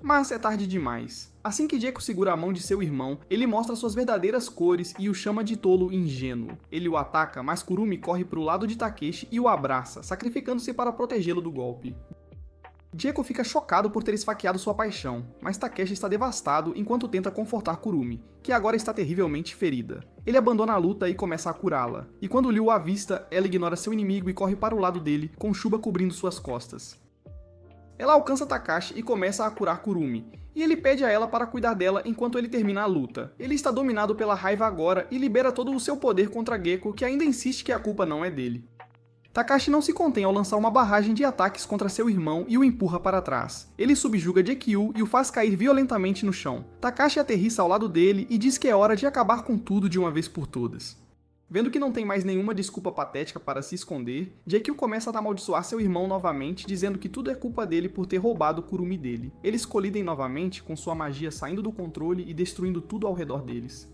Speaker 1: Mas é tarde demais. Assim que Gekko segura a mão de seu irmão, ele mostra suas verdadeiras cores e o chama de tolo ingênuo. Ele o ataca, mas Kurumi corre para o lado de Takeshi e o abraça, sacrificando-se para protegê-lo do golpe. Gekko fica chocado por ter esfaqueado sua paixão, mas Takeshi está devastado enquanto tenta confortar Kurumi, que agora está terrivelmente ferida. Ele abandona a luta e começa a curá-la, e quando Liu o avista, ela ignora seu inimigo e corre para o lado dele, com Chuba cobrindo suas costas. Ela alcança Takashi e começa a curar Kurumi, e ele pede a ela para cuidar dela enquanto ele termina a luta. Ele está dominado pela raiva agora e libera todo o seu poder contra Gekko, que ainda insiste que a culpa não é dele. Takashi não se contém ao lançar uma barragem de ataques contra seu irmão e o empurra para trás. Ele subjuga Jekyll e o faz cair violentamente no chão. Takashi aterrissa ao lado dele e diz que é hora de acabar com tudo de uma vez por todas. Vendo que não tem mais nenhuma desculpa patética para se esconder, Jekyll começa a amaldiçoar seu irmão novamente, dizendo que tudo é culpa dele por ter roubado o Kurumi dele. Eles colidem novamente, com sua magia saindo do controle e destruindo tudo ao redor deles.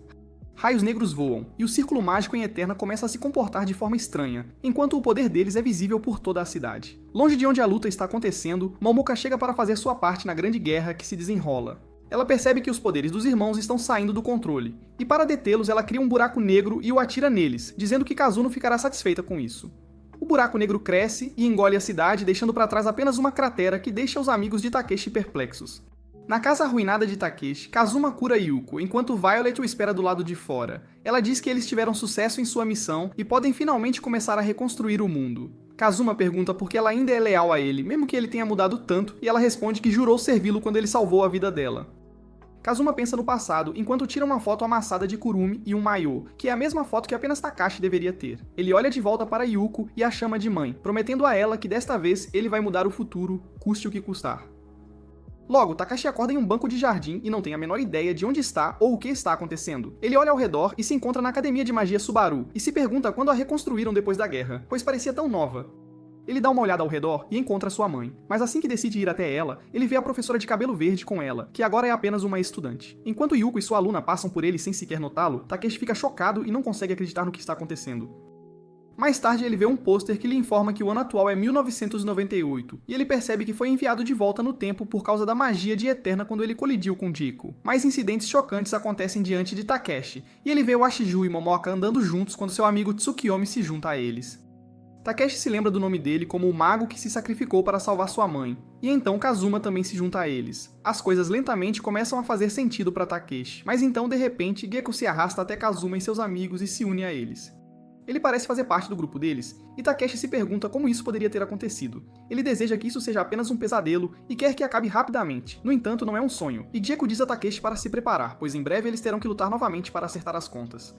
Speaker 1: Raios negros voam, e o círculo mágico em Eterna começa a se comportar de forma estranha, enquanto o poder deles é visível por toda a cidade. Longe de onde a luta está acontecendo, Momoka chega para fazer sua parte na grande guerra que se desenrola. Ela percebe que os poderes dos irmãos estão saindo do controle, e para detê-los ela cria um buraco negro e o atira neles, dizendo que Kazuno ficará satisfeita com isso. O buraco negro cresce e engole a cidade, deixando para trás apenas uma cratera que deixa os amigos de Takeshi perplexos. Na casa arruinada de Takeshi, Kazuma cura Yuko, enquanto Violet o espera do lado de fora. Ela diz que eles tiveram sucesso em sua missão e podem finalmente começar a reconstruir o mundo. Kazuma pergunta por que ela ainda é leal a ele, mesmo que ele tenha mudado tanto, e ela responde que jurou servi-lo quando ele salvou a vida dela. Kazuma pensa no passado, enquanto tira uma foto amassada de Kurumi e um maiô, que é a mesma foto que apenas Takashi deveria ter. Ele olha de volta para Yuko e a chama de mãe, prometendo a ela que desta vez ele vai mudar o futuro, custe o que custar. Logo, Takashi acorda em um banco de jardim e não tem a menor ideia de onde está ou o que está acontecendo. Ele olha ao redor e se encontra na Academia de Magia Subaru, e se pergunta quando a reconstruíram depois da guerra, pois parecia tão nova. Ele dá uma olhada ao redor e encontra sua mãe, mas assim que decide ir até ela, ele vê a professora de cabelo verde com ela, que agora é apenas uma estudante. Enquanto Yuko e sua aluna passam por ele sem sequer notá-lo, Takeshi fica chocado e não consegue acreditar no que está acontecendo. Mais tarde ele vê um pôster que lhe informa que o ano atual é 1998, e ele percebe que foi enviado de volta no tempo por causa da magia de Eterna quando ele colidiu com Jekyll. Mais incidentes chocantes acontecem diante de Takeshi, e ele vê o Ashiju e Momoka andando juntos quando seu amigo Tsukiyomi se junta a eles. Takeshi se lembra do nome dele como o mago que se sacrificou para salvar sua mãe, e então Kazuma também se junta a eles. As coisas lentamente começam a fazer sentido para Takeshi, mas então de repente Gekko se arrasta até Kazuma e seus amigos e se une a eles. Ele parece fazer parte do grupo deles, e Takeshi se pergunta como isso poderia ter acontecido. Ele deseja que isso seja apenas um pesadelo e quer que acabe rapidamente. No entanto, não é um sonho, e Gekko diz a Takeshi para se preparar, pois em breve eles terão que lutar novamente para acertar as contas.